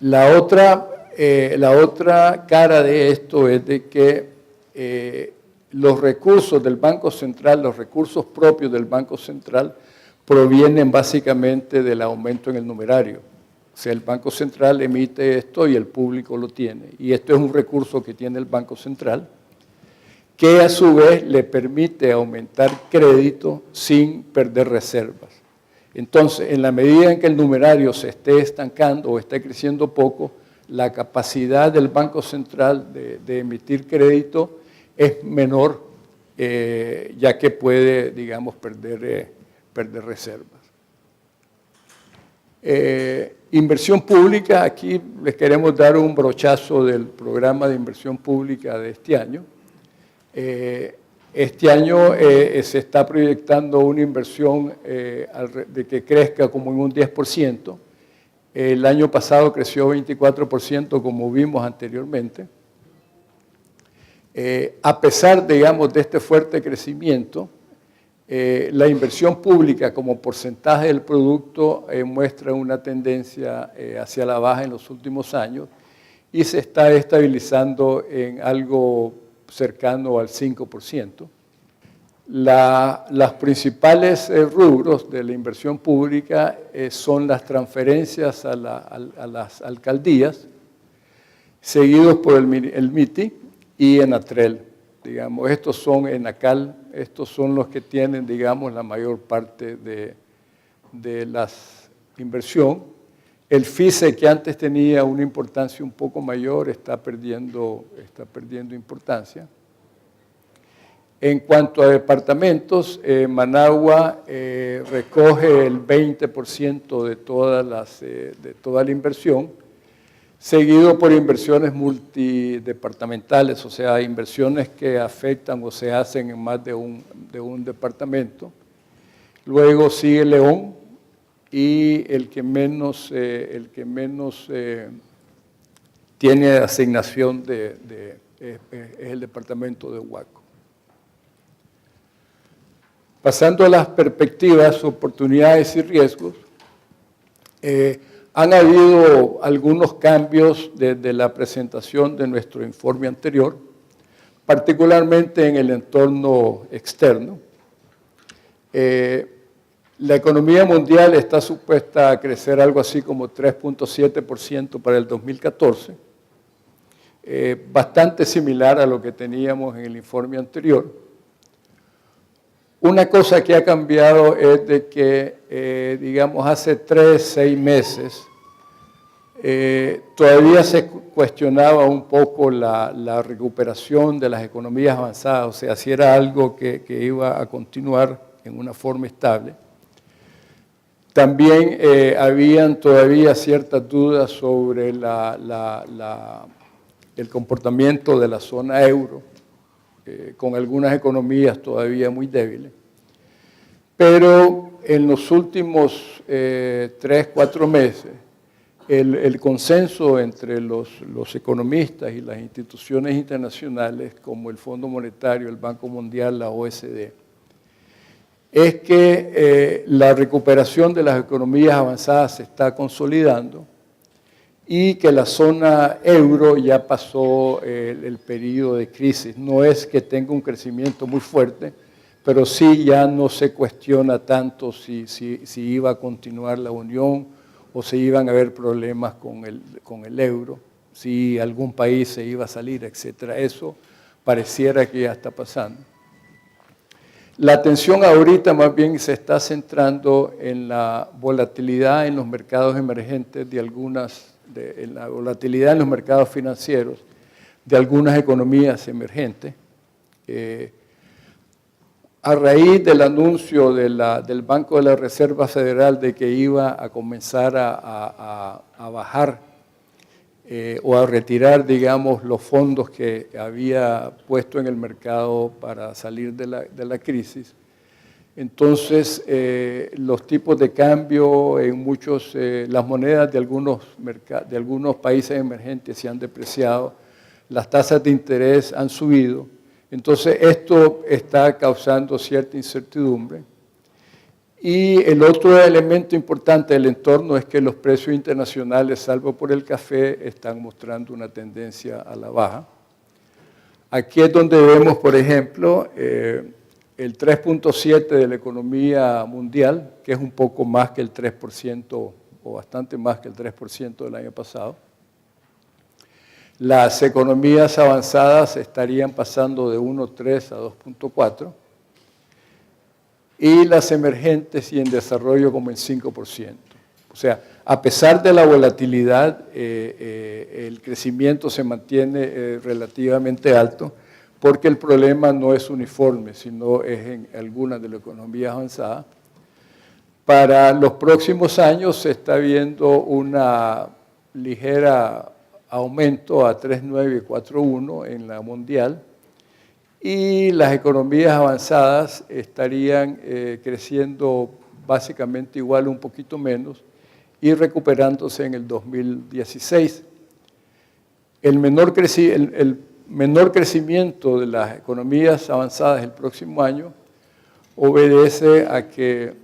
La otra cara de esto es de que los recursos del Banco Central, los recursos propios del Banco Central, provienen básicamente del aumento en el numerario. O sea, el Banco Central emite esto y el público lo tiene. Y esto es un recurso que tiene el Banco Central, que a su vez le permite aumentar crédito sin perder reservas. Entonces, en la medida en que el numerario se esté estancando o esté creciendo poco, la capacidad del Banco Central de emitir crédito es menor, ya que puede, digamos, perder reservas. Inversión pública, aquí les queremos dar un brochazo del programa de inversión pública de este año. Este año se está proyectando una inversión de que crezca como en un 10%. El año pasado creció 24%, como vimos anteriormente. A pesar, digamos, de este fuerte crecimiento, la inversión pública como porcentaje del producto muestra una tendencia hacia la baja en los últimos años y se está estabilizando en algo cercano al 5%. Los principales rubros de la inversión pública son las transferencias a las alcaldías, seguidos por el MITI y ENATREL. Digamos, estos son ENACAL, estos son los que tienen, digamos, la mayor parte de la inversión. El FICE, que antes tenía una importancia un poco mayor, está perdiendo importancia. En cuanto a departamentos, Managua recoge el 20% de toda la inversión, seguido por inversiones multidepartamentales, o sea, inversiones que afectan o se hacen en más de un departamento. Luego sigue León, y el que menos tiene asignación es el departamento de Huaco. Pasando a las perspectivas, oportunidades y riesgos, han habido algunos cambios desde la presentación de nuestro informe anterior, particularmente en el entorno externo. La economía mundial está supuesta a crecer algo así como 3.7% para el 2014, bastante similar a lo que teníamos en el informe anterior. Una cosa que ha cambiado es de que, digamos, hace 6 meses, todavía se cuestionaba un poco la recuperación de las economías avanzadas, o sea, si era algo que iba a continuar en una forma estable. También habían todavía ciertas dudas sobre el comportamiento de la zona euro, con algunas economías todavía muy débiles. Pero en los últimos 3-4 meses, el consenso entre los economistas y las instituciones internacionales, como el Fondo Monetario, el Banco Mundial, la OECD, es que la recuperación de las economías avanzadas se está consolidando y que la zona euro ya pasó el periodo de crisis. No es que tenga un crecimiento muy fuerte, pero sí ya no se cuestiona tanto si iba a continuar la unión o si iban a haber problemas con el euro, si algún país se iba a salir, etc. Eso pareciera que ya está pasando. La atención ahorita más bien se está centrando en la volatilidad en los mercados emergentes en la volatilidad en los mercados financieros de algunas economías emergentes. A raíz del anuncio del Banco de la Reserva Federal de que iba a comenzar a bajar o a retirar, digamos, los fondos que había puesto en el mercado para salir de la crisis, entonces los tipos de cambio en las monedas de algunos países emergentes se han depreciado, las tasas de interés han subido. Entonces, esto está causando cierta incertidumbre. Y el otro elemento importante del entorno es que los precios internacionales, salvo por el café, están mostrando una tendencia a la baja. Aquí es donde vemos, por ejemplo, el 3.7% de la economía mundial, que es un poco más que el 3%, o bastante más que el 3% del año pasado. Las economías avanzadas estarían pasando de 1.3 a 2.4 y las emergentes y en desarrollo como en 5%. O sea, a pesar de la volatilidad, el crecimiento se mantiene relativamente alto porque el problema no es uniforme, sino es en algunas de las economías avanzadas. Para los próximos años se está viendo una ligera aumento a 3.9 y 4.1 en la mundial y las economías avanzadas estarían creciendo básicamente igual, un poquito menos, y recuperándose en el 2016. El menor crecimiento de las economías avanzadas el próximo año obedece a que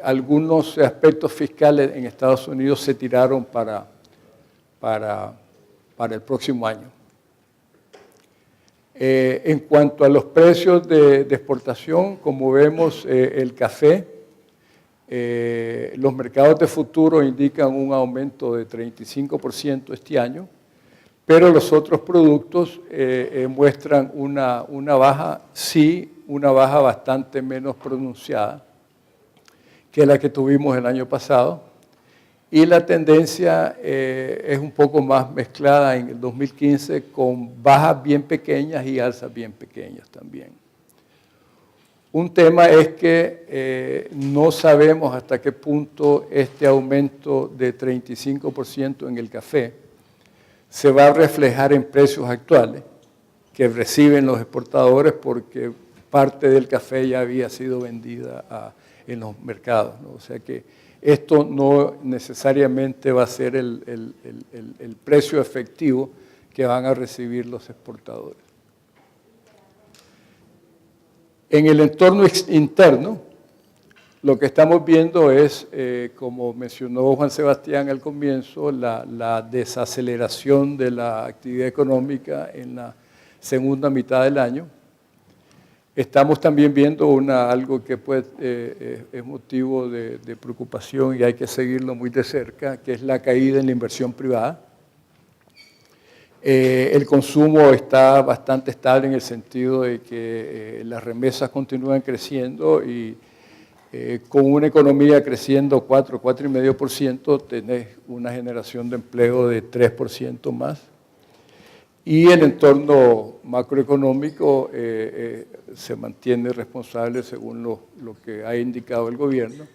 algunos aspectos fiscales en Estados Unidos se tiraron para el próximo año. En cuanto a los precios de exportación, como vemos, el café, los mercados de futuro indican un aumento de 35% este año, pero los otros productos muestran una baja, sí, una baja bastante menos pronunciada que la que tuvimos el año pasado. Y la tendencia es un poco más mezclada en el 2015 con bajas bien pequeñas y alzas bien pequeñas también. Un tema es que no sabemos hasta qué punto este aumento de 35% en el café se va a reflejar en precios actuales que reciben los exportadores porque parte del café ya había sido vendida en los mercados, ¿no? O sea que esto no necesariamente va a ser el precio efectivo que van a recibir los exportadores. En el entorno interno, lo que estamos viendo es, como mencionó Juan Sebastián al comienzo, la desaceleración de la actividad económica en la segunda mitad del año. Estamos también viendo algo que es motivo de preocupación y hay que seguirlo muy de cerca, que es la caída en la inversión privada. El consumo está bastante estable en el sentido de que las remesas continúan creciendo y con una economía creciendo 4,5%, tenés una generación de empleo de 3% más. Y el entorno macroeconómico se mantiene responsable según lo que ha indicado el gobierno.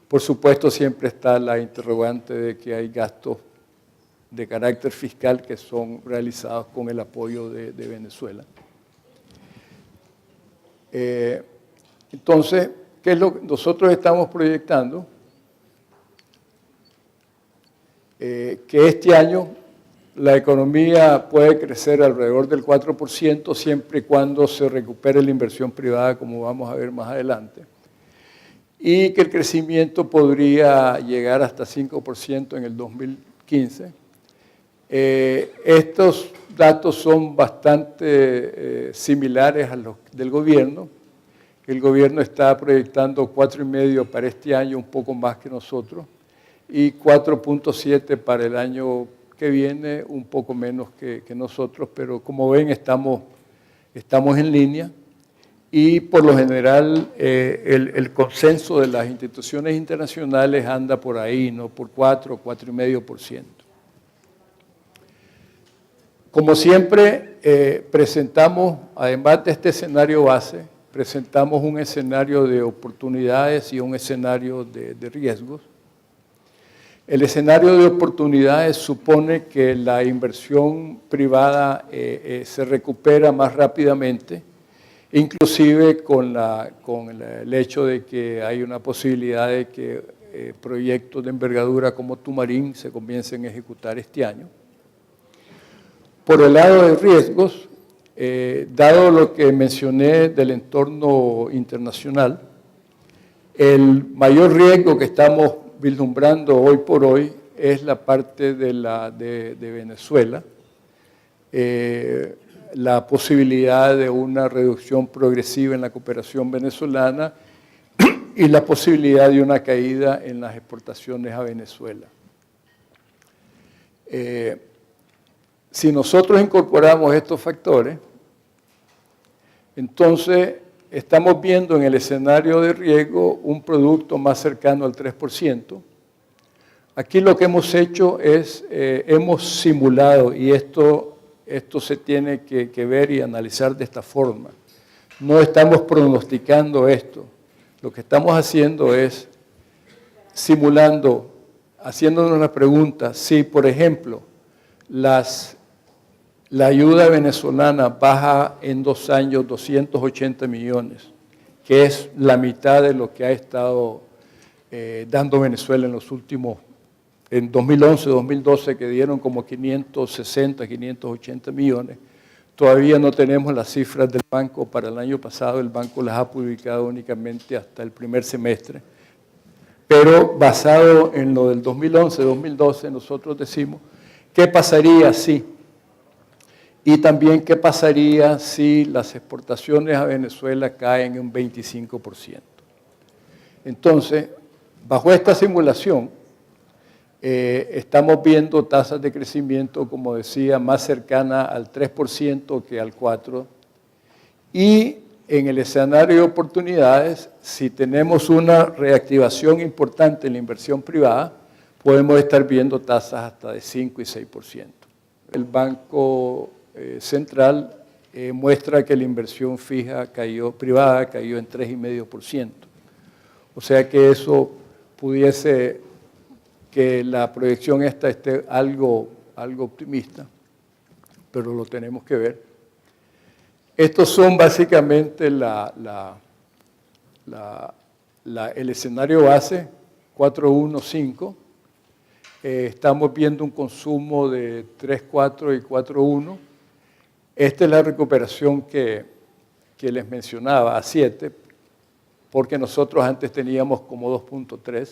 Por supuesto, siempre está la interrogante de que hay gastos de carácter fiscal que son realizados con el apoyo de Venezuela. Entonces, ¿qué ¿qué es lo que nosotros estamos proyectando? Que este año la economía puede crecer alrededor del 4% siempre y cuando se recupere la inversión privada, como vamos a ver más adelante, y que el crecimiento podría llegar hasta 5% en el 2015. Estos datos son bastante similares a los del gobierno. El gobierno está proyectando 4,5 para este año, un poco más que nosotros, y 4,7 para el año que viene, un poco menos que nosotros, pero como ven estamos en línea y por lo general el consenso de las instituciones internacionales anda por ahí, ¿no? Por 4,5%. Como siempre, presentamos, además de este escenario base, presentamos un escenario de oportunidades y un escenario de riesgos. El escenario de oportunidades supone que la inversión privada se recupera más rápidamente, inclusive con el hecho de que hay una posibilidad de que proyectos de envergadura como Tumarín se comiencen a ejecutar este año. Por el lado de riesgos, dado lo que mencioné del entorno internacional, el mayor riesgo que estamos vislumbrando hoy por hoy es la parte de Venezuela, la posibilidad de una reducción progresiva en la cooperación venezolana y la posibilidad de una caída en las exportaciones a Venezuela. Si nosotros incorporamos estos factores, entonces estamos viendo en el escenario de riesgo un producto más cercano al 3%. Aquí lo que hemos hecho es, hemos simulado, y esto se tiene que ver y analizar de esta forma. No estamos pronosticando esto. Lo que estamos haciendo es simulando, haciéndonos una pregunta, si por ejemplo la ayuda venezolana baja en 2 años 280 millones, que es la mitad de lo que ha estado dando Venezuela en los últimos, en 2011, 2012, que dieron como 560, 580 millones. Todavía no tenemos las cifras del banco para el año pasado, el banco las ha publicado únicamente hasta el primer semestre. Pero basado en lo del 2011, 2012, nosotros decimos, ¿qué pasaría si? Y también, ¿qué pasaría si las exportaciones a Venezuela caen en un 25%? Entonces, bajo esta simulación, estamos viendo tasas de crecimiento, como decía, más cercana al 3% que al 4%. Y en el escenario de oportunidades, si tenemos una reactivación importante en la inversión privada, podemos estar viendo tasas hasta de 5 y 6%. El Banco Central muestra que la inversión fija privada cayó en 3,5%. O sea que eso pudiese, que la proyección esta esté algo optimista, pero lo tenemos que ver. Estos son básicamente el escenario base, 4.1.5. Estamos viendo un consumo de 3.4 y 4.1. Esta es la recuperación que les mencionaba, a 7, porque nosotros antes teníamos como 2.3.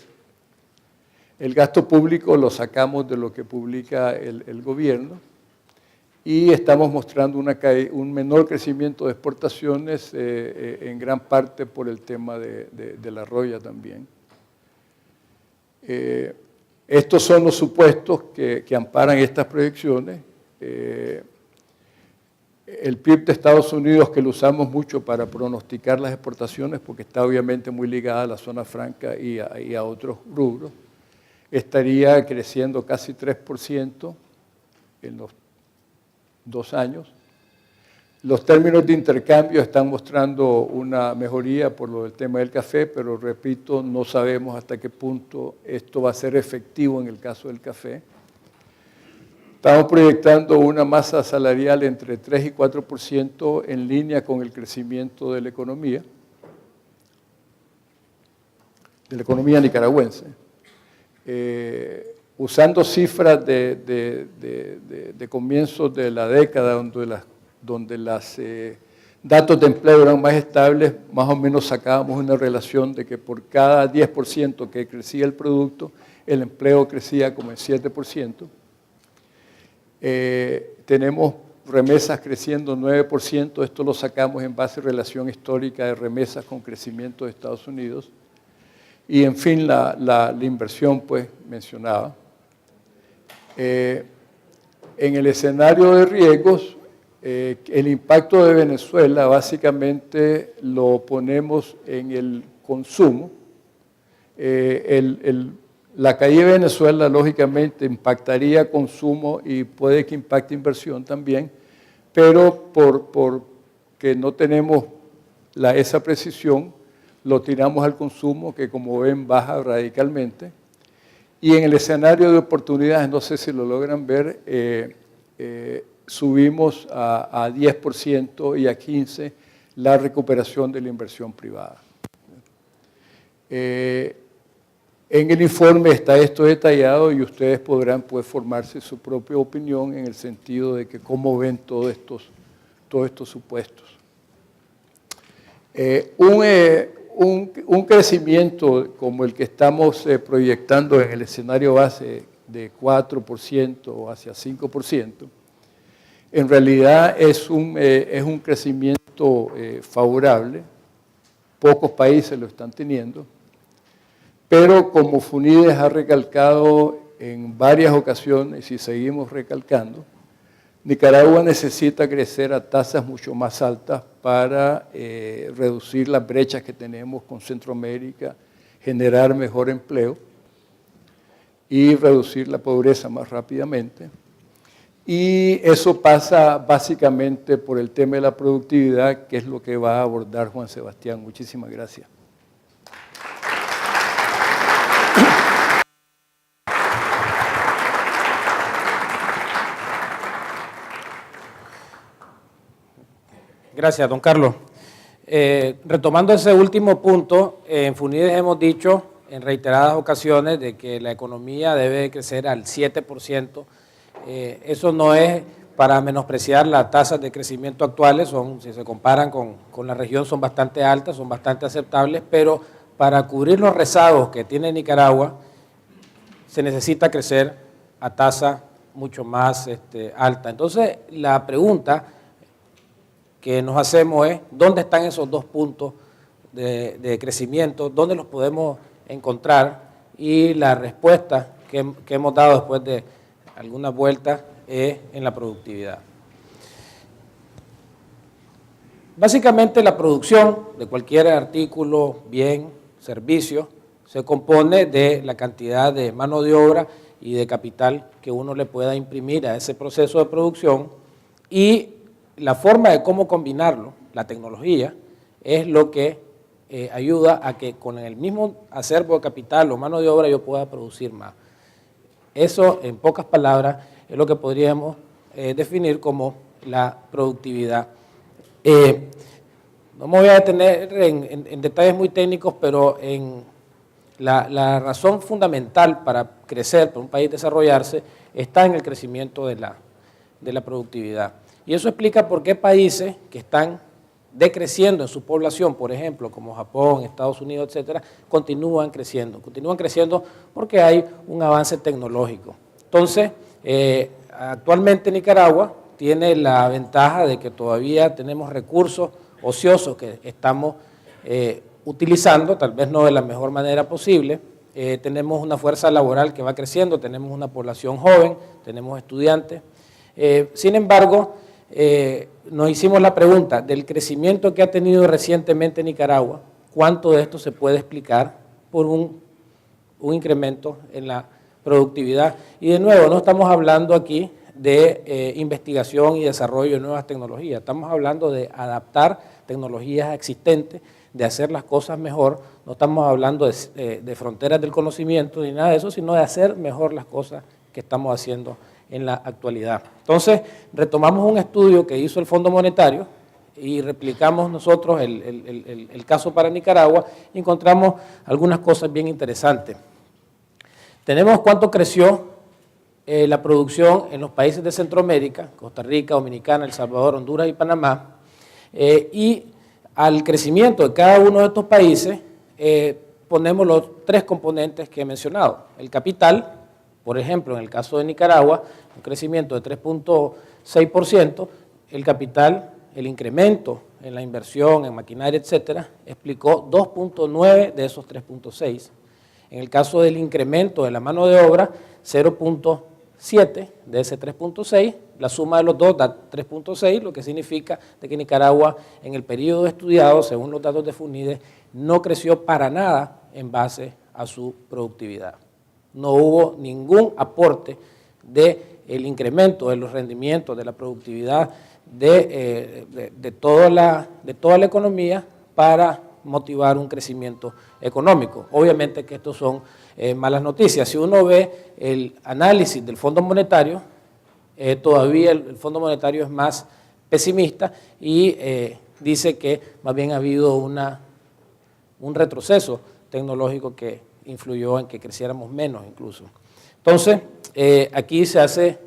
El gasto público lo sacamos de lo que publica el gobierno y estamos mostrando un menor crecimiento de exportaciones, en gran parte por el tema de la roya también. Estos son los supuestos que amparan estas proyecciones. El PIB de Estados Unidos, que lo usamos mucho para pronosticar las exportaciones, porque está obviamente muy ligada a la zona franca y a otros rubros, estaría creciendo casi 3% en los 2 años. Los términos de intercambio están mostrando una mejoría por lo del tema del café, pero repito, no sabemos hasta qué punto esto va a ser efectivo en el caso del café. Estamos proyectando una masa salarial entre 3 y 4% en línea con el crecimiento de la economía. la economía nicaragüense. Usando cifras de comienzos de la década, donde los datos de empleo eran más estables, más o menos sacábamos una relación de que por cada 10% que crecía el producto, el empleo crecía como en 7%. Tenemos remesas creciendo 9%, esto lo sacamos en base a relación histórica de remesas con crecimiento de Estados Unidos. Y en fin, la inversión, pues, mencionaba. En el escenario de riesgos, el impacto de Venezuela básicamente lo ponemos en el consumo. La caída de Venezuela, lógicamente, impactaría consumo y puede que impacte inversión también, pero porque no tenemos esa precisión, lo tiramos al consumo, que como ven baja radicalmente. Y en el escenario de oportunidades, no sé si lo logran ver, subimos a 10% y a 15% la recuperación de la inversión privada. En el informe está esto detallado y ustedes podrán, pues, formarse su propia opinión en el sentido de que cómo ven todos estos supuestos. Un crecimiento como el que estamos proyectando en el escenario base de 4% hacia 5%, en realidad es un crecimiento favorable. Pocos países lo están teniendo, pero como FUNIDES ha recalcado en varias ocasiones y seguimos recalcando, Nicaragua necesita crecer a tasas mucho más altas para reducir las brechas que tenemos con Centroamérica, generar mejor empleo y reducir la pobreza más rápidamente. Y eso pasa básicamente por el tema de la productividad, que es lo que va a abordar Juan Sebastián. Muchísimas gracias. Gracias, don Carlos. Retomando ese último punto, en FUNIDES hemos dicho en reiteradas ocasiones de que la economía debe crecer al 7%. Eso no es para menospreciar las tasas de crecimiento actuales, si se comparan con la región son bastante altas, son bastante aceptables, pero para cubrir los rezagos que tiene Nicaragua se necesita crecer a tasa mucho más alta. Entonces, la pregunta que nos hacemos es, ¿dónde están esos 2 puntos de crecimiento? ¿Dónde los podemos encontrar? Y la respuesta que hemos dado después de algunas vueltas es en la productividad. Básicamente la producción de cualquier artículo, bien, servicio, se compone de la cantidad de mano de obra y de capital que uno le pueda imprimir a ese proceso de producción, y la forma de cómo combinarlo, la tecnología, es lo que ayuda a que con el mismo acervo de capital o mano de obra yo pueda producir más. Eso, en pocas palabras, es lo que podríamos definir como la productividad. No me voy a detener en detalles muy técnicos, pero la razón fundamental para crecer, para un país desarrollarse, está en el crecimiento de la productividad. Y eso explica por qué países que están decreciendo en su población, por ejemplo, como Japón, Estados Unidos, etcétera, continúan creciendo porque hay un avance tecnológico. Entonces, actualmente Nicaragua tiene la ventaja de que todavía tenemos recursos ociosos que estamos utilizando, tal vez no de la mejor manera posible. Tenemos una fuerza laboral que va creciendo, tenemos una población joven, tenemos estudiantes. Sin embargo, nos hicimos la pregunta del crecimiento que ha tenido recientemente Nicaragua, ¿cuánto de esto se puede explicar por un incremento en la productividad? Y de nuevo, no estamos hablando aquí de investigación y desarrollo de nuevas tecnologías, estamos hablando de adaptar tecnologías existentes, de hacer las cosas mejor, no estamos hablando de fronteras del conocimiento ni nada de eso, sino de hacer mejor las cosas que estamos haciendo en la actualidad. Entonces, retomamos un estudio que hizo el Fondo Monetario y replicamos nosotros el caso para Nicaragua y encontramos algunas cosas bien interesantes. Tenemos cuánto creció la producción en los países de Centroamérica, Costa Rica, Dominicana, El Salvador, Honduras y Panamá, y al crecimiento de cada uno de estos países ponemos los tres componentes que he mencionado. El capital, por ejemplo, en el caso de Nicaragua, un crecimiento de 3.6%, el capital, el incremento en la inversión, en maquinaria, etcétera, explicó 2.9 de esos 3.6. En el caso del incremento de la mano de obra, 0.7 de ese 3.6, la suma de los dos da 3.6, lo que significa de que Nicaragua en el periodo estudiado, según los datos de FUNIDE, no creció para nada en base a su productividad. No hubo ningún aporte del incremento de los rendimientos, de la productividad de toda la economía para motivar un crecimiento económico. Obviamente que estos son malas noticias. Si uno ve el análisis del Fondo Monetario, todavía el Fondo Monetario es más pesimista y dice que más bien ha habido un retroceso tecnológico que influyó en que creciéramos menos incluso. Entonces, aquí se hace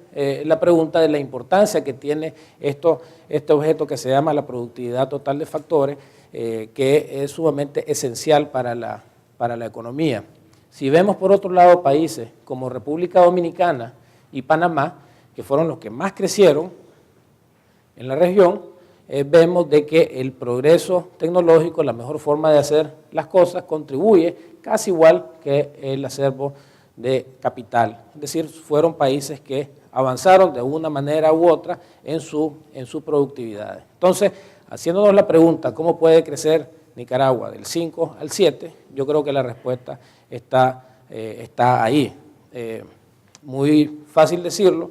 la pregunta de la importancia que tiene este objeto que se llama la productividad total de factores, que es sumamente esencial para la economía. Si vemos por otro lado países como República Dominicana y Panamá, que fueron los que más crecieron en la región, vemos de que el progreso tecnológico, la mejor forma de hacer las cosas, contribuye casi igual que el acervo de capital. Es decir, fueron países que avanzaron de una manera u otra en su productividad. Entonces, haciéndonos la pregunta, ¿cómo puede crecer Nicaragua del 5 al 7? Yo creo que la respuesta está ahí. Muy fácil decirlo,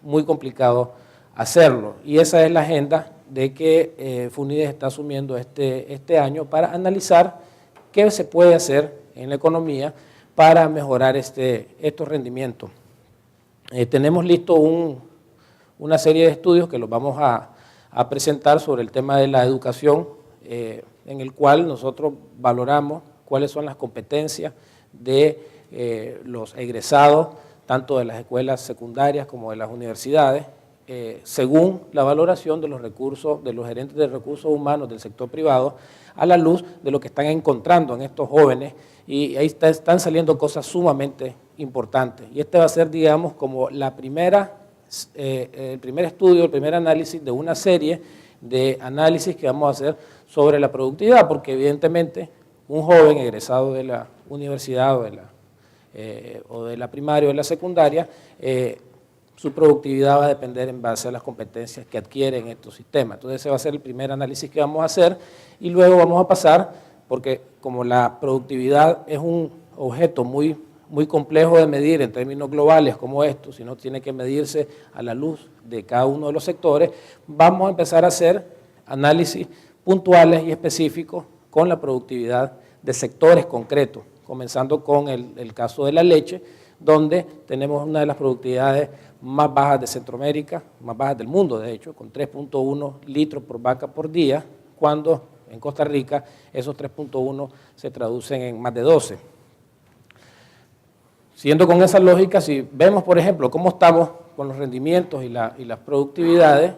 muy complicado hacerlo. Y esa es la agenda de que FUNIDE está asumiendo este año para analizar qué se puede hacer en la economía para mejorar estos rendimientos. Tenemos listo una serie de estudios que los vamos a presentar sobre el tema de la educación, en el cual nosotros valoramos cuáles son las competencias de los egresados, tanto de las escuelas secundarias como de las universidades, según la valoración de los recursos, de los gerentes de recursos humanos del sector privado, a la luz de lo que están encontrando en estos jóvenes, y ahí están saliendo cosas sumamente importantes. Y este va a ser, digamos, como el primer estudio, el primer análisis de una serie de análisis que vamos a hacer sobre la productividad, porque evidentemente un joven egresado de la universidad o de la primaria o de la secundaria, su productividad va a depender en base a las competencias que adquiere en estos sistemas. Entonces ese va a ser el primer análisis que vamos a hacer y luego vamos a pasar, porque como la productividad es un objeto muy complejo de medir en términos globales como esto, sino tiene que medirse a la luz de cada uno de los sectores, vamos a empezar a hacer análisis puntuales y específicos con la productividad de sectores concretos, comenzando con el caso de la leche, donde tenemos una de las productividades más bajas de Centroamérica, más bajas del mundo de hecho, con 3.1 litros por vaca por día, cuando en Costa Rica esos 3.1 se traducen en más de 12. Siguiendo con esa lógica, si vemos por ejemplo cómo estamos con los rendimientos y las productividades,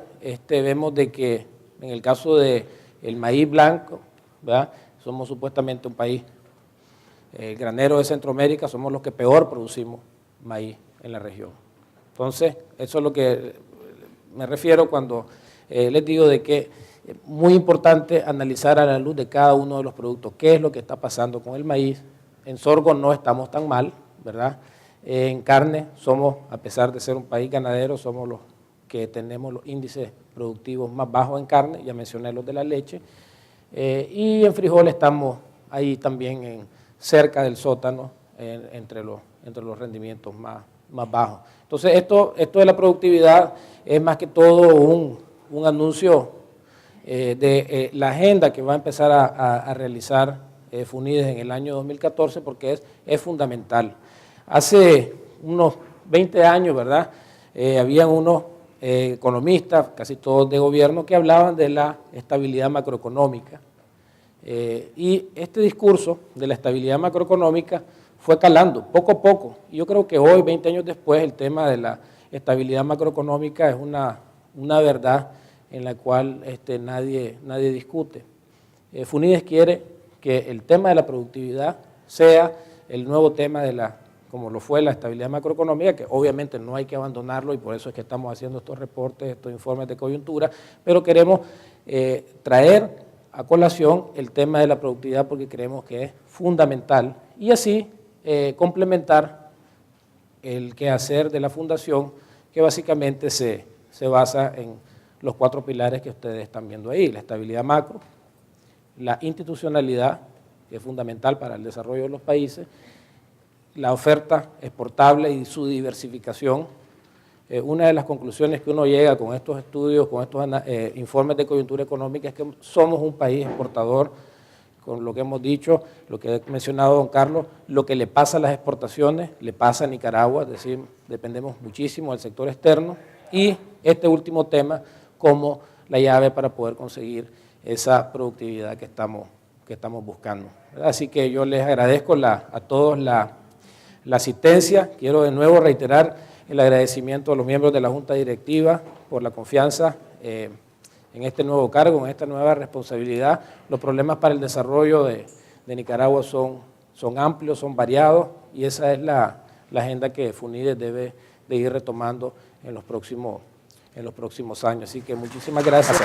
vemos de que en el caso del maíz blanco, ¿verdad?, somos supuestamente un país, el granero de Centroamérica, somos los que peor producimos maíz en la región. Entonces, eso es lo que me refiero cuando les digo de que es muy importante analizar a la luz de cada uno de los productos qué es lo que está pasando con el maíz. En sorgo no estamos tan mal, ¿verdad? En carne somos, a pesar de ser un país ganadero, somos los que tenemos los índices productivos más bajos en carne, ya mencioné los de la leche, y en frijol estamos ahí también cerca del sótano, entre los rendimientos más bajos. Entonces, esto de la productividad es más que todo un anuncio de la agenda que va a empezar a realizar FUNIDE en el año 2014, porque es fundamental. Hace unos 20 años, ¿verdad?, habían unos economistas, casi todos de gobierno, que hablaban de la estabilidad macroeconómica. Y este discurso de la estabilidad macroeconómica fue calando poco a poco. Y yo creo que hoy, 20 años después, el tema de la estabilidad macroeconómica es una verdad en la cual nadie discute. FUNIDES quiere que el tema de la productividad sea el nuevo tema como lo fue la estabilidad macroeconómica, que obviamente no hay que abandonarlo y por eso es que estamos haciendo estos reportes, estos informes de coyuntura, pero queremos traer a colación el tema de la productividad porque creemos que es fundamental y así complementar el quehacer de la Fundación, que básicamente se basa en los 4 pilares que ustedes están viendo ahí: la estabilidad macro, la institucionalidad, que es fundamental para el desarrollo de los países, la oferta exportable y su diversificación. Una de las conclusiones que uno llega con estos estudios, con estos informes de coyuntura económica, es que somos un país exportador, con lo que hemos dicho, lo que ha mencionado don Carlos, lo que le pasa a las exportaciones, le pasa a Nicaragua, es decir, dependemos muchísimo del sector externo, y este último tema como la llave para poder conseguir esa productividad que estamos buscando. Así que yo les agradezco a todos la asistencia. Quiero de nuevo reiterar el agradecimiento a los miembros de la Junta Directiva por la confianza en este nuevo cargo, en esta nueva responsabilidad. Los problemas para el desarrollo de Nicaragua son amplios, son variados, y esa es la agenda que FUNIDES debe de ir retomando en los próximos años. Así que muchísimas gracias.